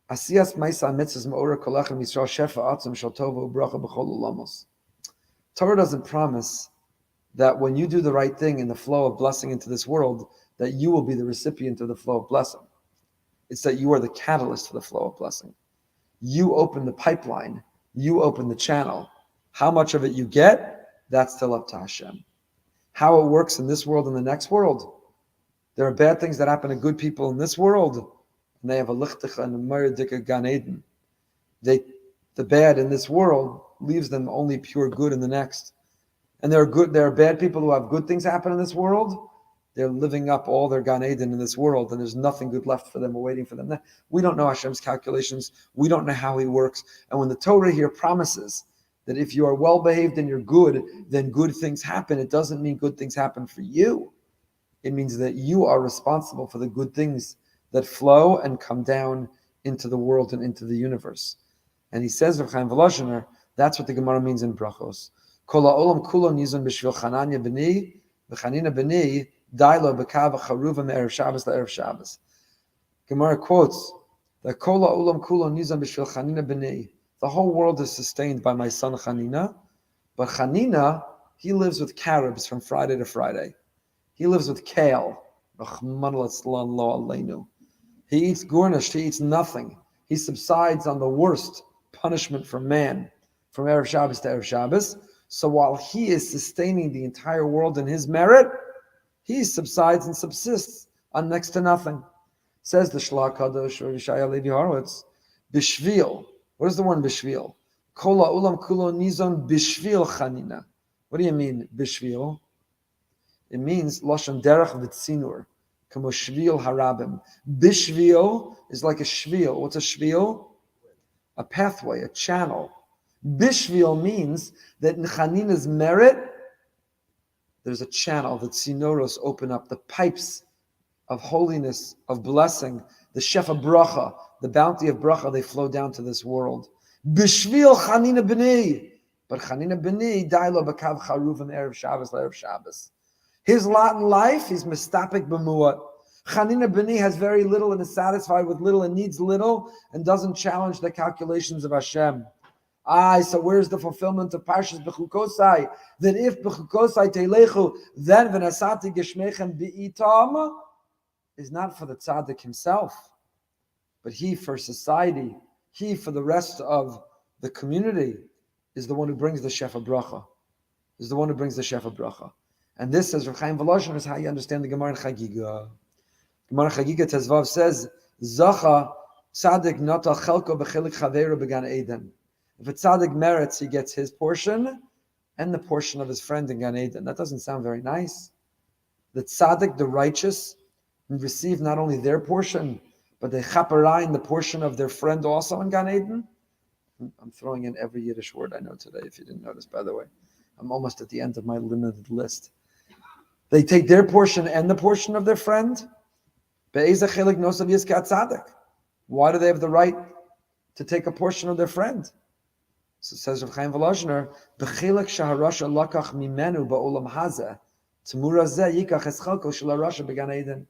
Asiyas ma'isa mitzvahs ma'ora kolachem Yisrael shefa atzim shel tova u'bracha b'chol ulamos. Torah doesn't promise that when you do the right thing in the flow of blessing into this world, that you will be the recipient of the flow of blessing. It's that you are the catalyst for the flow of blessing. You open the pipeline. You open the channel. How much of it you get, that's still up to Hashem. How it works in this world and the next world. There are bad things that happen to good people in this world, and they have a Lichtenstein and a Meir Gan Eden. The bad in this world leaves them only pure good in the next. And there are bad people who have good things happen in this world. They're living up all their Gan Eden in this world, and there's nothing good left for them or waiting for them. We don't know Hashem's calculations. We don't know how He works. And when the Torah here promises that if you are well behaved and you're good, then good things happen, it doesn't mean good things happen for you. It means that you are responsible for the good things that flow and come down into the world and into the universe. And he says, Chaim Volozhin, that's what the Gemara means in Brachos. Kol ha'olam kulo nizon b'shvil Chananya b'ni, v'chanina b'ni, dailo b'kav ha'charuva me'erev Shabbos la'erev Shabbos. Gemara quotes that Kol ha'olam kulo nizon b'shvil Chanina b'ni. The whole world is sustained by my son Chanina, but Chanina, he lives with carobs from Friday to Friday. He lives with kale. He eats gurnish, he eats nothing. He subsides on the worst punishment for man from Erev Shabbos to Erev Shabbos. So while he is sustaining the entire world in his merit, he subsides and subsists on next to nothing. Says the Shlah Kadosh or Yishaya Levi Horowitz, Bishvil. What is the word Bishvil? Kol ha'olam kulo nizon bishvil Chanina. What do you mean, Bishvil? It means Lashon Derech V'Tzinur, Kamo Shvil Harabim. Bishvil is like a shvil. What's a shvil? A pathway, a channel. Bishvil means that in Chanina's merit, there's a channel. The tzinoros open up, the pipes of holiness, of blessing, the shefa bracha, the bounty of bracha, they flow down to this world. Bishvil Chanina B'nei. But Chanina B'nei, Dailo B'kav Charuvim Erev Shabbos L'Erev Shabbos. His lot in life, he's mistapik b'muat. Chanina B'ni has very little and is satisfied with little and needs little and doesn't challenge the calculations of Hashem. So where's the fulfillment of Parshas Bechukosai? That if Bechukosai Teilechu, then V'nasati Geshmechem B'itam is not for the tzaddik himself, but he for society, he for the rest of the community is the one who brings the shefa bracha. Is the one who brings the shefa bracha. And this, says Chaim Volozhin, is how you understand the Gemara in Chagiga. Gemara Chagiga Tezvav says, Zacha tzaddik nata chelko b'chelik chaveru b'gan Eden. If a tzaddik merits, he gets his portion and the portion of his friend in Gan Eden. That doesn't sound very nice. The tzaddik, the righteous, receive not only their portion, but they chaparayim the portion of their friend also in Gan Eden. I'm throwing in every Yiddish word I know today, if you didn't notice, by the way. I'm almost at the end of my limited list. They take their portion and the portion of their friend. Why do they have the right to take a portion of their friend? So it says Rav Chaim Volozhin, "B'chilek shaharasha lakach mimenu ba'olam hazeh, t'mura zeh yikach es chalko shel harasha b'gan Eden."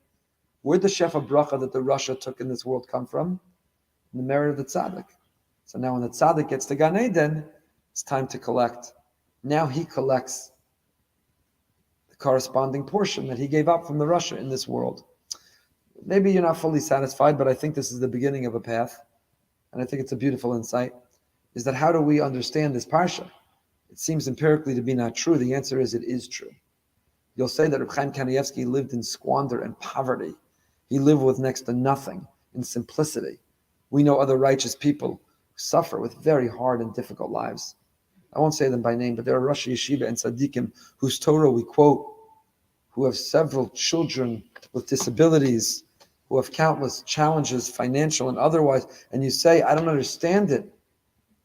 Where did the shefa bracha that the Rasha took in this world come from? in the merit of the tzaddik. So now when the tzaddik gets to Gan Eden, it's time to collect. Now he collects the corresponding portion that he gave up from the Russia in this world. Maybe you're not fully satisfied, but I think this is the beginning of a path. And I think it's a beautiful insight, is that how do we understand this Parsha? It seems empirically to be not true. The answer is it is true. You'll say that Reb Chaim Kanievsky lived in squander and poverty. He lived with next to nothing, in simplicity. We know other righteous people who suffer with very hard and difficult lives. I won't say them by name, but there are Rosh Yeshiva and Tzaddikim whose Torah we quote, who have several children with disabilities, who have countless challenges, financial and otherwise, and you say, I don't understand it.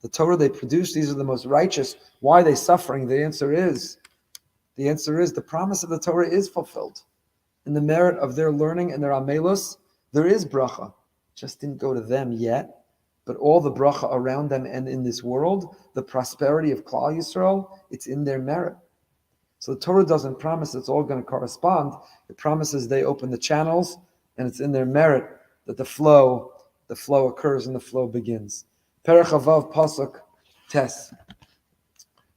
The Torah they produce, these are the most righteous. Why are they suffering? The answer is the promise of the Torah is fulfilled. In the merit of their learning and their amelus, there is bracha. Just didn't go to them yet, but all the bracha around them and in this world, the prosperity of Klal Yisrael, it's in their merit. So the Torah doesn't promise it's all going to correspond. It promises they open the channels, and it's in their merit that the flow occurs and the flow begins. Perech Chavav Pasuk Tes.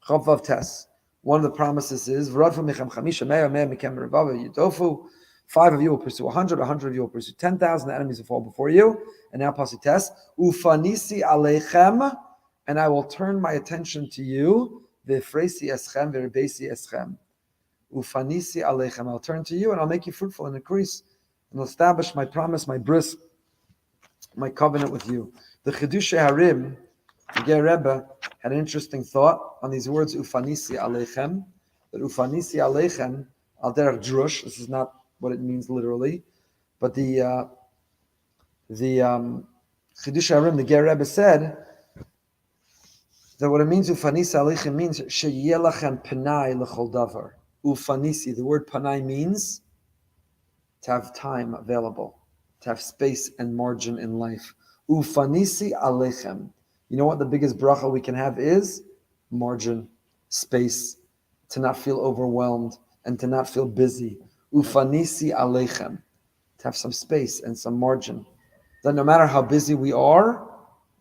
Chavav Tes. One of the promises is, V'radfu mechem chamisha me'ah mekem revav yidofu. 5 of you will pursue 100, 100 of you will pursue 10,000. The enemies will fall before you. And now Pasuk Tes. Ufanisi aleichem, and I will turn my attention to you. V'freisi eschem, v'rebesi eschem. Ufanisi aleichem. I'll turn to you and I'll make you fruitful and increase. And I'll establish my promise, my bris, my covenant with you. The Chidushei HaRim, the Rebbe, had an interesting thought on these words, Ufanisi aleichem. That Ufanisi aleichem, al derech drush, this is not what it means literally, but the Chidushei HaRim, the Rebbe said that what it means, Ufanisi aleichem, means sheyeh lachem penai l'chol davar. Ufanisi, the word panai means to have time available, to have space and margin in life. Ufanisi aleichem. You know what the biggest bracha we can have is? Margin, space, to not feel overwhelmed and to not feel busy. Ufanisi aleichem. To have some space and some margin. That no matter how busy we are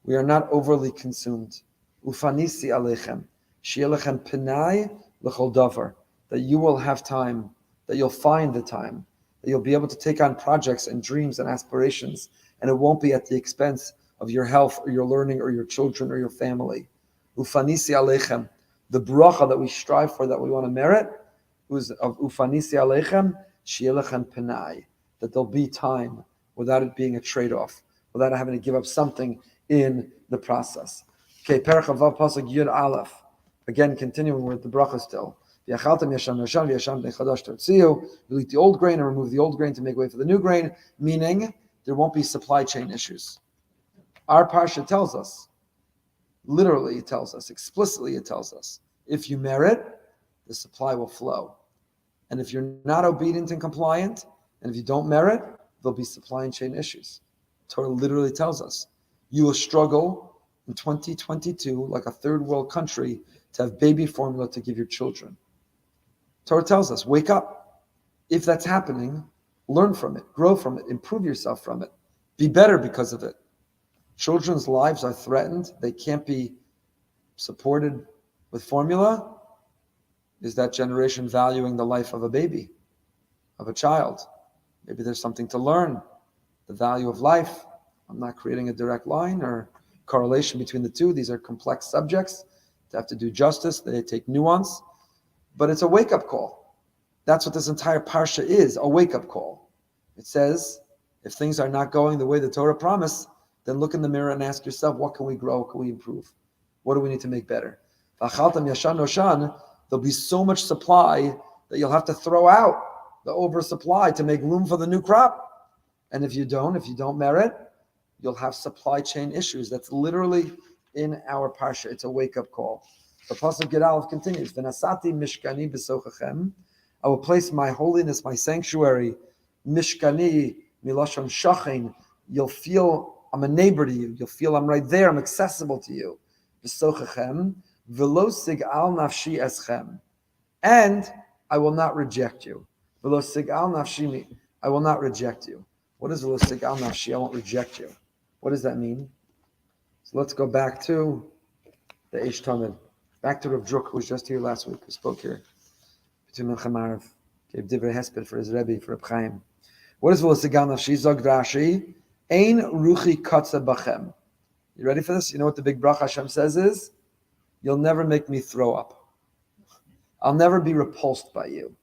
not overly consumed. Ufanisi aleichem. She'elechem penai l'chol davar. That you will have time, that you'll find the time, that you'll be able to take on projects and dreams and aspirations, and it won't be at the expense of your health or your learning or your children or your family. Ufanisi aleichem, the bracha that we strive for, that we want to merit, is of Ufanisi aleichem, she'elechem penai, that there'll be time without it being a trade-off, without having to give up something in the process. Okay, Perech Chavav Pasuk Yud Aleph. Again, continuing with the bracha still. You eat the old grain and remove the old grain to make way for the new grain, meaning there won't be supply chain issues. Our Parsha tells us, literally it tells us, explicitly it tells us, if you merit, the supply will flow. And if you're not obedient and compliant, and if you don't merit, there'll be supply chain issues. Torah literally tells us, you will struggle in 2022, like a third world country, to have baby formula to give your children. Torah tells us, wake up. If that's happening, learn from it, grow from it, improve yourself from it, be better because of it. Children's lives are threatened. They can't be supported with formula. Is that generation valuing the life of a baby, of a child? Maybe there's something to learn, the value of life. I'm not creating a direct line or correlation between the two. These are complex subjects. They have to do justice. They take nuance. But it's a wake-up call. That's what this entire Parsha is, a wake-up call. It says, if things are not going the way the Torah promised, then look in the mirror and ask yourself, what can we grow? What can we improve? What do we need to make better? There'll be so much supply that you'll have to throw out the oversupply to make room for the new crop. And if you don't merit, you'll have supply chain issues. That's literally in our Parsha. It's a wake-up call. The Pasuk Gid Aleph continues, V'nasati mishkani b'sochachem. I will place my holiness, my sanctuary, mishkani, milashon shachin. You'll feel I'm a neighbor to you. You'll feel I'm right there. I'm accessible to you. B'sochachem, v'lo sig'al nafshi eschem. And I will not reject you. V'lo sig'al nafshi, I will not reject you. What is v'lo sig'al nafshi? I won't reject you. What does that mean? So let's go back to the Eish Tamid. Back to Rav Druck, who was just here last week, who spoke here. Between Mincha Marav, gave Divrei Hesped for his Rebbe, for Reb Chaim. What is Volozhin Nafshi? Zog Rashi, Ein Ruchi Kotza Bachem. You ready for this? You know what the big bracha Hashem says is? You'll never make me throw up. I'll never be repulsed by you.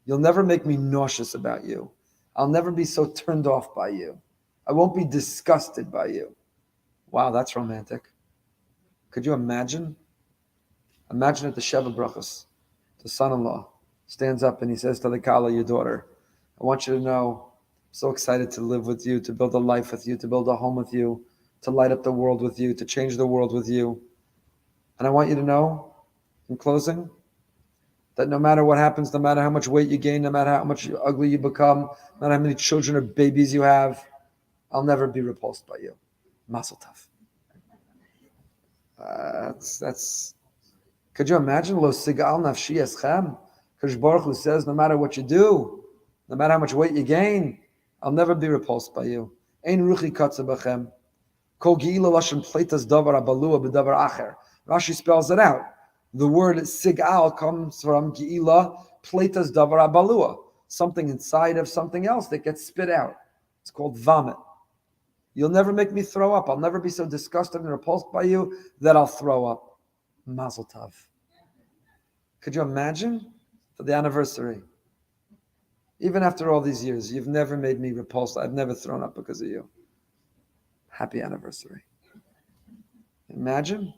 You'll never make me nauseous about you. I'll never be so turned off by you. I won't be disgusted by you. Wow, that's romantic. Could you imagine? Imagine at the Sheva Brachos, the son-in-law stands up and he says to the Kala, your daughter, I want you to know, I'm so excited to live with you, to build a life with you, to build a home with you, to light up the world with you, to change the world with you. And I want you to know, in closing, that no matter what happens, no matter how much weight you gain, no matter how much ugly you become, no matter how many children or babies you have, I'll never be repulsed by you. Mazel tov. That's. Could you imagine? Lo sigal nafshi eschem. Kadosh Baruch Hu says, no matter what you do, no matter how much weight you gain, I'll never be repulsed by you. Ein ruchi katze b'chem. Kol geila lashon pleitas davar abalua b'davar acher. Rashi spells it out. The word sigal comes from geila pleitas davar abalua, something inside of something else that gets spit out. It's called vomit. You'll never make me throw up. I'll never be so disgusted and repulsed by you that I'll throw up. Mazel tov. Could you imagine for the anniversary? Even after all these years, you've never made me repulsed. I've never thrown up because of you. Happy anniversary. Imagine.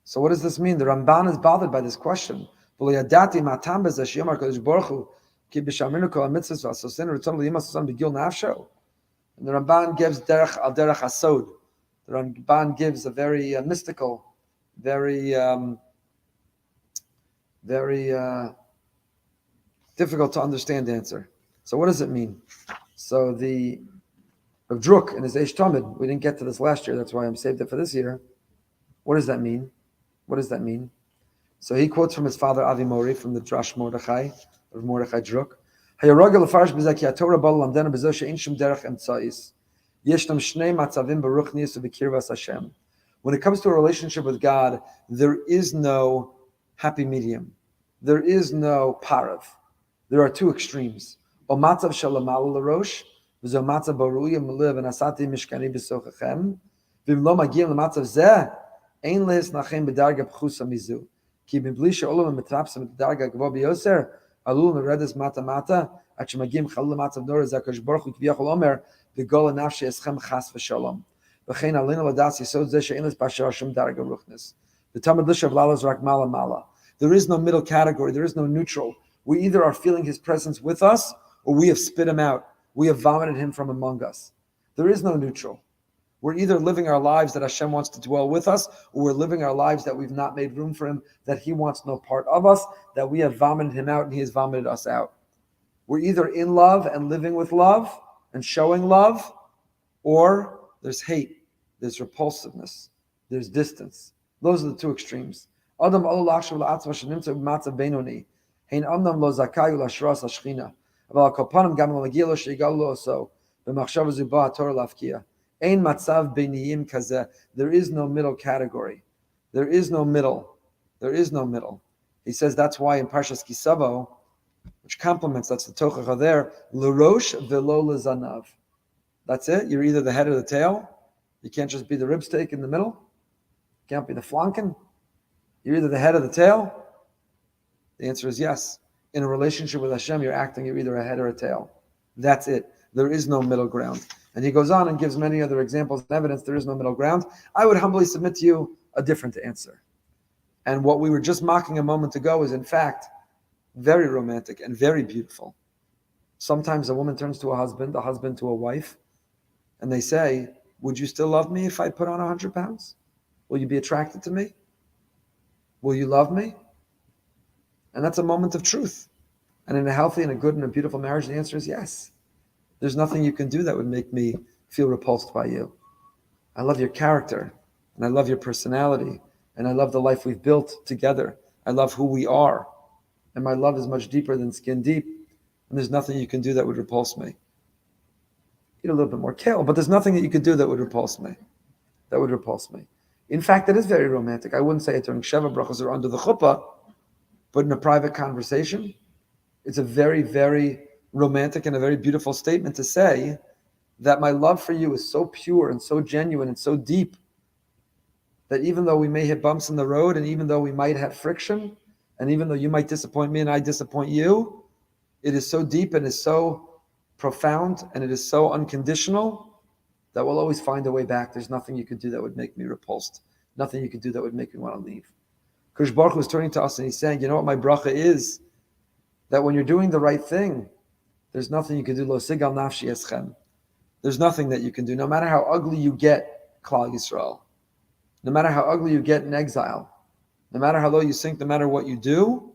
So what does this mean? The Ramban is bothered by this question. And the Ramban gives derech al derech hasod. The Ramban gives a very mystical, very difficult to understand answer. So what does it mean? So the Rav Druck in his Eish Tamid, we didn't get to this last year, that's why I'm saved it for this year. What does that mean? What does that mean? So he quotes from his father Avi Mori from the Drash Mordechai, of Mordechai Druck. When it comes to a relationship with God, there is no happy medium. There is no parav. There are two extremes. Alul meredes mata mata at shemagim chalul matzav nor zakash baruch hu kviachol omer v'gol nafshi eschem chas v'shalom v'chein alinu ladas yisod zeh she'enes b'ashar shem darga ruchnis. The Talmud Lishav lalas rak mala mala. There is no middle category. There is no neutral. We either are feeling His presence with us, or we have spit Him out. We have vomited Him from among us. There is no neutral. We're either living our lives that Hashem wants to dwell with us, or we're living our lives that we've not made room for Him, that He wants no part of us, that we have vomited Him out and He has vomited us out. We're either in love and living with love and showing love, or there's hate, there's repulsiveness, there's distance. Those are the two extremes. Adam lo zakayu lashras hashchina, aval kol panim gam lo magiya lo sheigal lo so b'machshava zubah Torah lafkia. Ein matzav beiniyim kazeh. There is no middle category. There is no middle. There is no middle. He says that's why in Parshas Kisavo, which complements, that's the tochacha there, l'rosh velo lezanav. That's it. You're either the head or the tail. You can't just be the rib steak in the middle. You can't be the flanken. You're either the head or the tail. The answer is yes. In a relationship with Hashem, you're either a head or a tail. That's it. There is no middle ground. And he goes on and gives many other examples and evidence there is no middle ground. I would humbly submit to you a different answer. And what we were just mocking a moment ago is in fact very romantic and very beautiful. Sometimes a woman turns to a husband to a wife, and they say, would you still love me if I put on 100 pounds? Will you be attracted to me? Will you love me? And that's a moment of truth. And in a healthy and a good and a beautiful marriage, the answer is yes. There's nothing you can do that would make me feel repulsed by you. I love your character, and I love your personality, and I love the life we've built together. I love who we are, and my love is much deeper than skin deep, and there's nothing you can do that would repulse me. Eat a little bit more kale, but there's nothing that you could do that would repulse me. that would repulse me. In fact, it is very romantic. I wouldn't say it during Sheva Brachos or under the chuppah, but in a private conversation, it's a very, very romantic and a very beautiful statement to say that my love for you is so pure and so genuine and so deep that even though we may hit bumps in the road and even though we might have friction and even though you might disappoint me and I disappoint you, it is so deep and is so profound and it is so unconditional that we'll always find a way back. There's nothing you could do that would make me repulsed. Nothing you could do that would make me want to leave. Kadosh Baruch Hu is turning to us and he's saying, you know what my bracha is? That when you're doing the right thing, there's nothing you can do. Lo sigal nafshi eschem. There's nothing that you can do. No matter how ugly you get, Klal Yisrael, no matter how ugly you get in exile, no matter how low you sink, no matter what you do,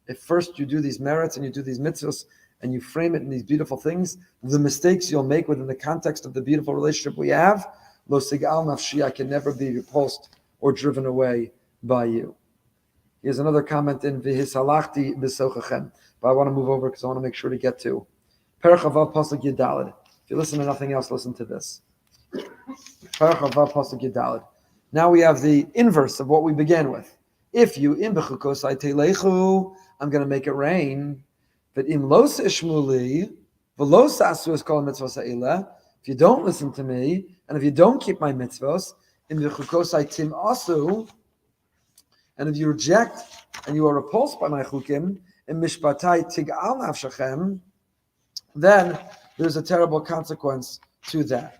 if first you do these merits and you do these mitzvahs and you frame it in these beautiful things, the mistakes you'll make within the context of the beautiful relationship we have, lo sigal nafshi, I can never be repulsed or driven away by you. Here's another comment in V'hisalachti b'sochachem. But I want to move over because I want to make sure to get to Perach Avav Pasuk Yudalid. If you listen to nothing else, listen to this. Perach Avav Pasuk Yudalid. Now we have the inverse of what we began with. If you im Bechukosai telechu, I'm going to make it rain. But im los ishmuli, v'los asu es kol mitzvos ha'ila. If you don't listen to me, and if you don't keep my mitzvos, im Bechukosai tim asu, and if you reject and you are repulsed by my chukim, in mishpatai tig'al nafshachem, then there's a terrible consequence to that.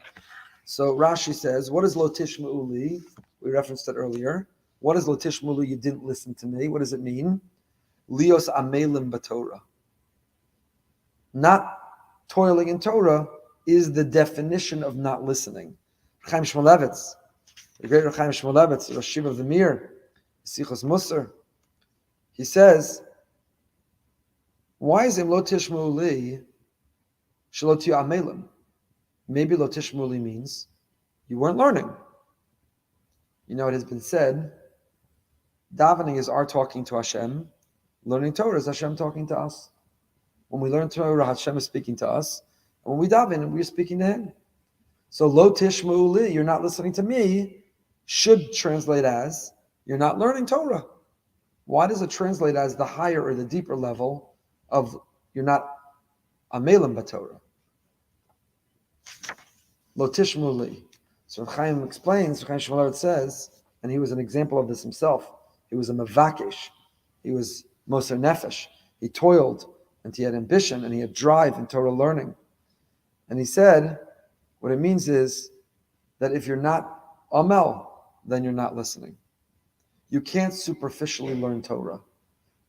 So Rashi says, what is lo tishma'uli? We referenced it earlier. What is lo tishma'uli? You didn't listen to me. What does it mean? Lios amelim b'Torah. Not toiling in Torah is the definition of not listening. Chaim Shmuelevitz, the great Chaim Shmuelevitz, Rashi of the Meir, Sichos Musar, he says, why is im lo tishma'uli shelo tiyu amelim? Maybe lo tishma'uli means you weren't learning. You know, it has been said, davening is our talking to Hashem, learning Torah is Hashem talking to us. When we learn Torah, Hashem is speaking to us, and when we daven, we're speaking to Him. So lo tishma'uli, you're not listening to me, should translate as you're not learning Torah. Why does it translate as the higher or the deeper level of you're not amelim b'Torah? Lo tishma'uli. So Chaim explains, Chaim Shmuelevitz says, and he was an example of this himself. He was a mavakesh. He was moser nefesh. He toiled and he had ambition and he had drive in Torah learning. And he said, what it means is that if you're not amel, then you're not listening. You can't superficially learn Torah.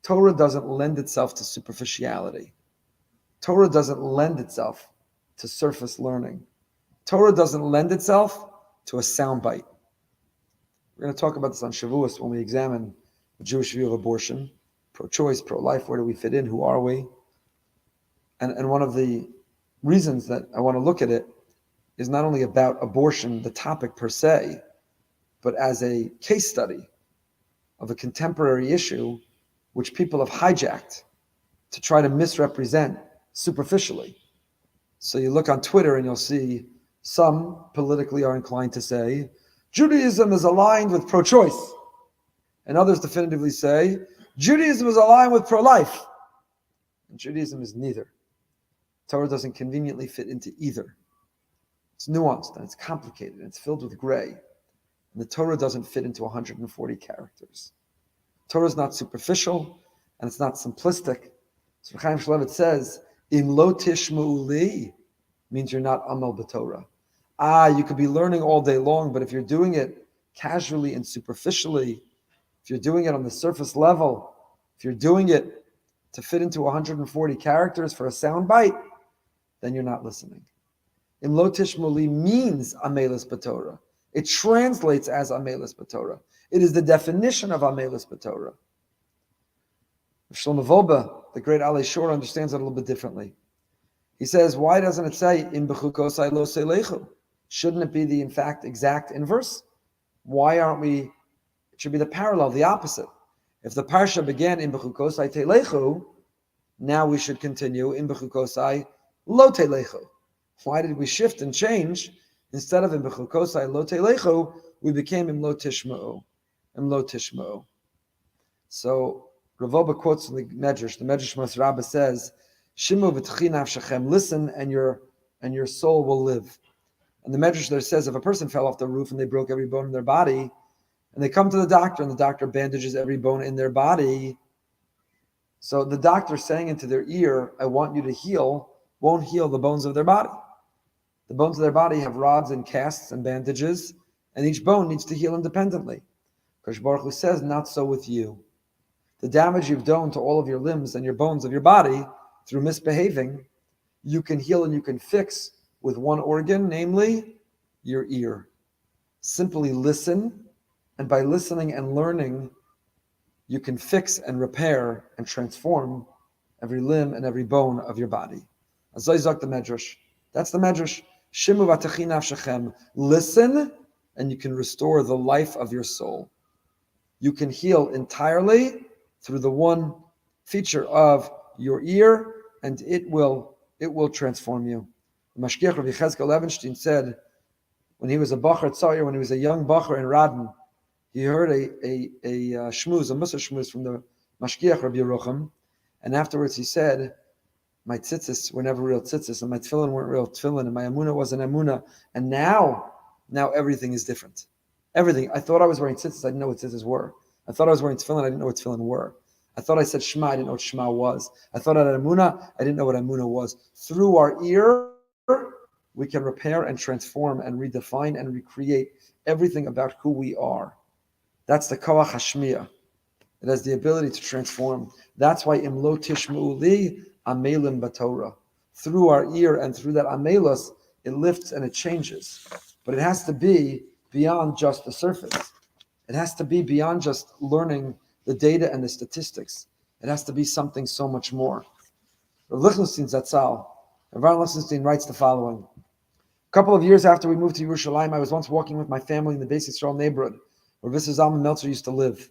Torah doesn't lend itself to superficiality. Torah doesn't lend itself to surface learning. Torah doesn't lend itself to a soundbite. We're going to talk about this on Shavuos when we examine the Jewish view of abortion, pro-choice, pro-life. Where do we fit in? Who are we? And one of the reasons that I want to look at it is not only about abortion, the topic per se, but as a case study of a contemporary issue which people have hijacked to try to misrepresent superficially. So you look on Twitter and you'll see some politically are inclined to say Judaism is aligned with pro-choice, and others definitively say Judaism is aligned with pro-life. And Judaism is neither. Torah doesn't conveniently fit into either. It's nuanced and it's complicated and it's filled with gray. And the Torah doesn't fit into 140 characters. Torah is not superficial and it's not simplistic. So Chaim Shmuelevitz says, "In lo tishma'uli" means you're not amal b'Torah. You could be learning all day long, but if you're doing it casually and superficially, if you're doing it on the surface level, if you're doing it to fit into 140 characters for a sound bite, then you're not listening. In lo tishma'uli means amelis b'Torah. It translates as amelis b'Torah. It is the definition of amelis b'Torah. Shlomo Wolbe, the great Alei Shor, understands it a little bit differently. He says, why doesn't it say, in Bechukosai lo selechu? Shouldn't it be the, in fact, exact inverse? Why aren't we, it should be the parallel, the opposite. If the Parsha began in Bechukosai telechu, now we should continue in Bechukosai lo telechu. Why did we shift and change Instead of in Bechukosai lo teilechu, we became im lo tishma'u. So Wolbe quotes from the Medrash. The Medrash Mas Rabbah says, "Shimu v'tchi nafshechem." Listen, and your soul will live. And the Medrash there says, if a person fell off the roof and they broke every bone in their body, and they come to the doctor and the doctor bandages every bone in their body, so the doctor saying into their ear, "I want you to heal," won't heal the bones of their body. The bones of their body have rods and casts and bandages, and each bone needs to heal independently. Kosh Baruch Hu says, not so with you. The damage you've done to all of your limbs and your bones of your body through misbehaving, you can heal and you can fix with one organ, namely your ear. Simply listen, and by listening and learning, you can fix and repair and transform every limb and every bone of your body. Azay zok the Medrash. That's the Medrash. Shimu v'atechi nafshechem. Listen, and you can restore the life of your soul. You can heal entirely through the one feature of your ear, and it will transform you. The Mashgiach Rabbi Letzidcha said, when he was a Bachar Tzayir, when he was a young Bachar in Radin, he heard a shmuz, a Mussar shmuz from the Mashgiach Rabbi Yerucham, and afterwards he said, my tzitzis were never real tzitzis, and my tefillin weren't real tefillin, and my amunah wasn't amunah, and now everything is different. Everything. I thought I was wearing tzitzis, I didn't know what tzitzis were. I thought I was wearing tefillin, I didn't know what tefillin were. I thought I said Shema, I didn't know what Shema was. I thought I had amunah, I didn't know what amunah was. Through our ear, we can repair and transform and redefine and recreate everything about who we are. That's the koach hashmiya. It has the ability to transform. That's why imlo tishma'u li amelim b'Torah. Through our ear and through that amelos, it lifts and it changes. But it has to be beyond just the surface. It has to be beyond just learning the data and the statistics. It has to be something so much more. Lichtenstein Zatzal, Rabbi Lichtenstein writes the following. A couple of years after we moved to Yerushalayim, I was once walking with my family in the Beis Yisrael neighborhood where Mr. Zalman Meltzer used to live.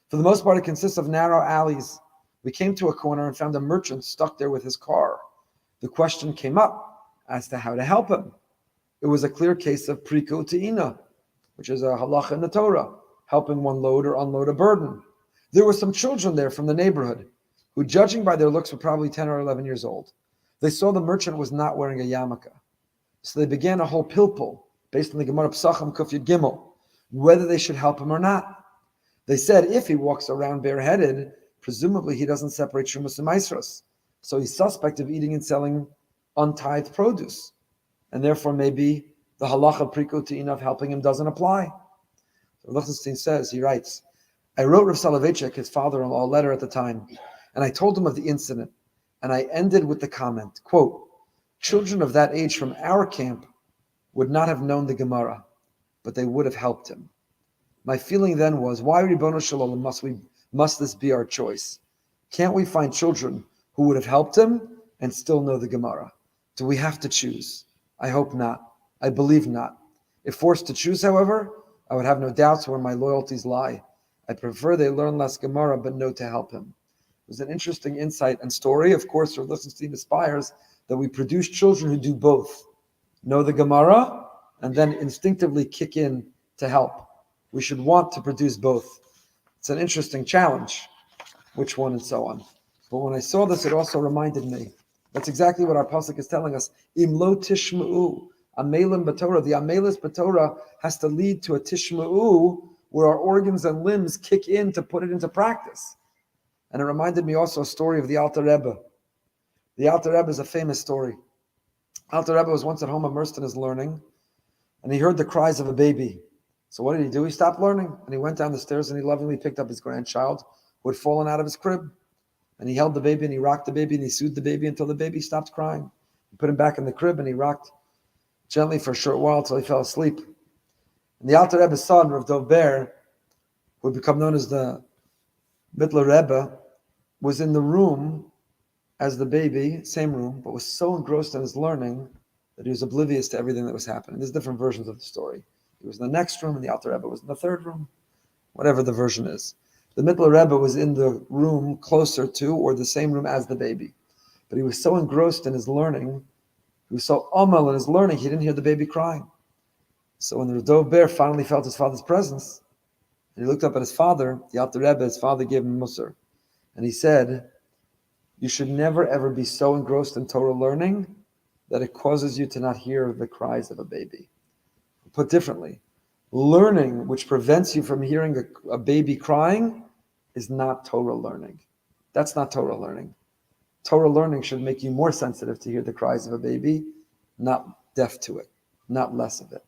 For the most part, it consists of narrow alleys. We came to a corner and found a merchant stuck there with his car. The question came up as to how to help him. It was a clear case of priko te'ina, which is a halacha in the Torah, helping one load or unload a burden. There were some children there from the neighborhood who, judging by their looks, were probably 10 or 11 years old. They saw the merchant was not wearing a yarmulke. So they began a whole pilpul based on the Gemara Psachim Kuf Yud Gimel, whether they should help him or not. They said if he walks around bareheaded, presumably he doesn't separate Shumas and Maisros. So he's suspect of eating and selling untithed produce. And therefore maybe the halacha priko te'ina of helping him doesn't apply. So Lichtenstein says, he writes, I wrote Rav Soloveitchik, his father-in-law, a letter at the time, and I told him of the incident, and I ended with the comment, quote, children of that age from our camp would not have known the Gemara, but they would have helped him. My feeling then was, why, Ribono Shel Olam, must this be our choice? Can't we find children who would have helped him and still know the Gemara? Do we have to choose? I hope not. I believe not. If forced to choose, however, I would have no doubts where my loyalties lie. I prefer they learn less Gemara, but know to help him. It was an interesting insight and story. Of course, Rav Lichtenstein aspires that we produce children who do both. Know the Gemara, and then instinctively kick in to help. We should want to produce both. It's an interesting challenge, which one and so on. But when I saw this, it also reminded me. That's exactly what our pasuk is telling us. Im lo tishma'u, amelim b'Torah. The amelis b'Torah has to lead to a tishma'u, where our organs and limbs kick in to put it into practice. And it reminded me also a story of the Alter Rebbe. The Alter Rebbe is a famous story. Alter Rebbe was once at home immersed in his learning, and he heard the cries of a baby. So what did he do? He stopped learning, and he went down the stairs, and he lovingly picked up his grandchild who had fallen out of his crib. And he held the baby, and he rocked the baby, and he soothed the baby until the baby stopped crying. He put him back in the crib, and he rocked gently for a short while until he fell asleep. And the Alter Rebbe's son, Rav Dov Ber, who had become known as the Mittler Rebbe, was in the room as the baby, same room, but was so engrossed in his learning that he was oblivious to everything that was happening. There's different versions of the story. He was in the next room, and the Alter Rebbe was in the third room, whatever the version is. The Mittler Rebbe was in the room closer to, or the same room as the baby. But he was so engrossed in his learning, he was so amal in his learning, he didn't hear the baby crying. So when the Dov Bear finally felt his father's presence, and he looked up at his father, the Alter Rebbe, his father gave him Musar. And he said, you should never ever be so engrossed in Torah learning that it causes you to not hear the cries of a baby. Put differently, learning which prevents you from hearing a baby crying is not Torah learning. That's not Torah learning. Torah learning should make you more sensitive to hear the cries of a baby, not deaf to it, not less of it.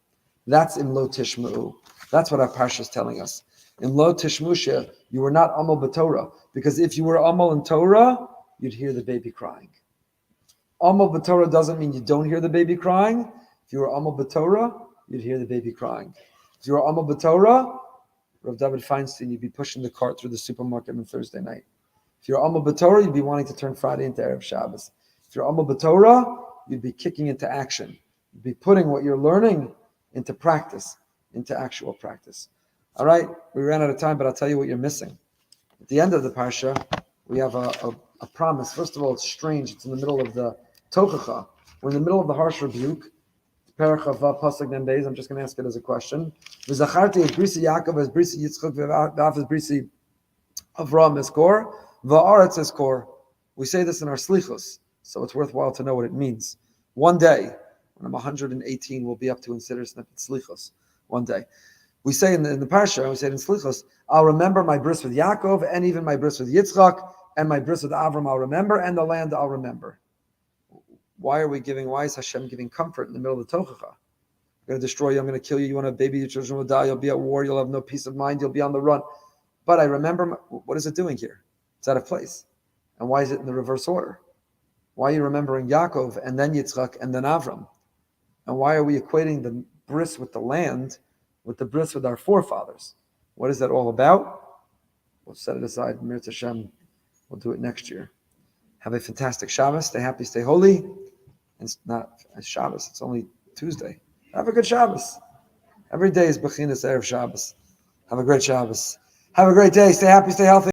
That's in Lo Tishmu'u. That's what our Parsha is telling us. In Lo Tishmusha, you were not Amal b'Torah, because if you were Amal in Torah, you'd hear the baby crying. Amal b'Torah doesn't mean you don't hear the baby crying. If you were Amal b'Torah, you'd hear the baby crying. If you were Amal b'Torah, Rav David Feinstein, you'd be pushing the cart through the supermarket on Thursday night. If you're Amal b'Torah, you'd be wanting to turn Friday into Erev Shabbos. If you're Amal b'Torah, you'd be kicking into action. You'd be putting what you're learning into practice, into actual practice. All right, we ran out of time, but I'll tell you what you're missing. At the end of the Parsha, we have a promise. First of all, it's strange. It's in the middle of the Tochacha. We're in the middle of the harsh rebuke. Perach of Pasuk Mem Beis. I'm just going to ask it as a question. V'zacharti es brisi Yaakov es brisi Yitzchak v'af es brisi Avraham es kor v'aretz es kor. We say this in our slichos, so it's worthwhile to know what it means. One day, when I'm 118, we'll be up to consider slichos. One day. We say in the Parsha, we say in Slichos, I'll remember my bris with Yaakov, and even my bris with Yitzchak, and my bris with Avram I'll remember, and the land I'll remember. Why is Hashem giving comfort in the middle of the Tochacha? I'm going to destroy you, I'm going to kill you, you want a baby, your children will die, you'll be at war, you'll have no peace of mind, you'll be on the run. But I remember, what is it doing here? It's out of place. And why is it in the reverse order? Why are you remembering Yaakov, and then Yitzchak, and then Avram? And why are we equating the bris with the land with the bris with our forefathers? What is that all about? We'll set it aside. Mir Hashem, we'll do it next year. Have a fantastic Shabbos. Stay happy, stay holy. And it's not Shabbos, it's only Tuesday. Have a good Shabbos. Every day is Bechinas Erev Shabbos. Have a great Shabbos. Have a great day. Stay happy, stay healthy.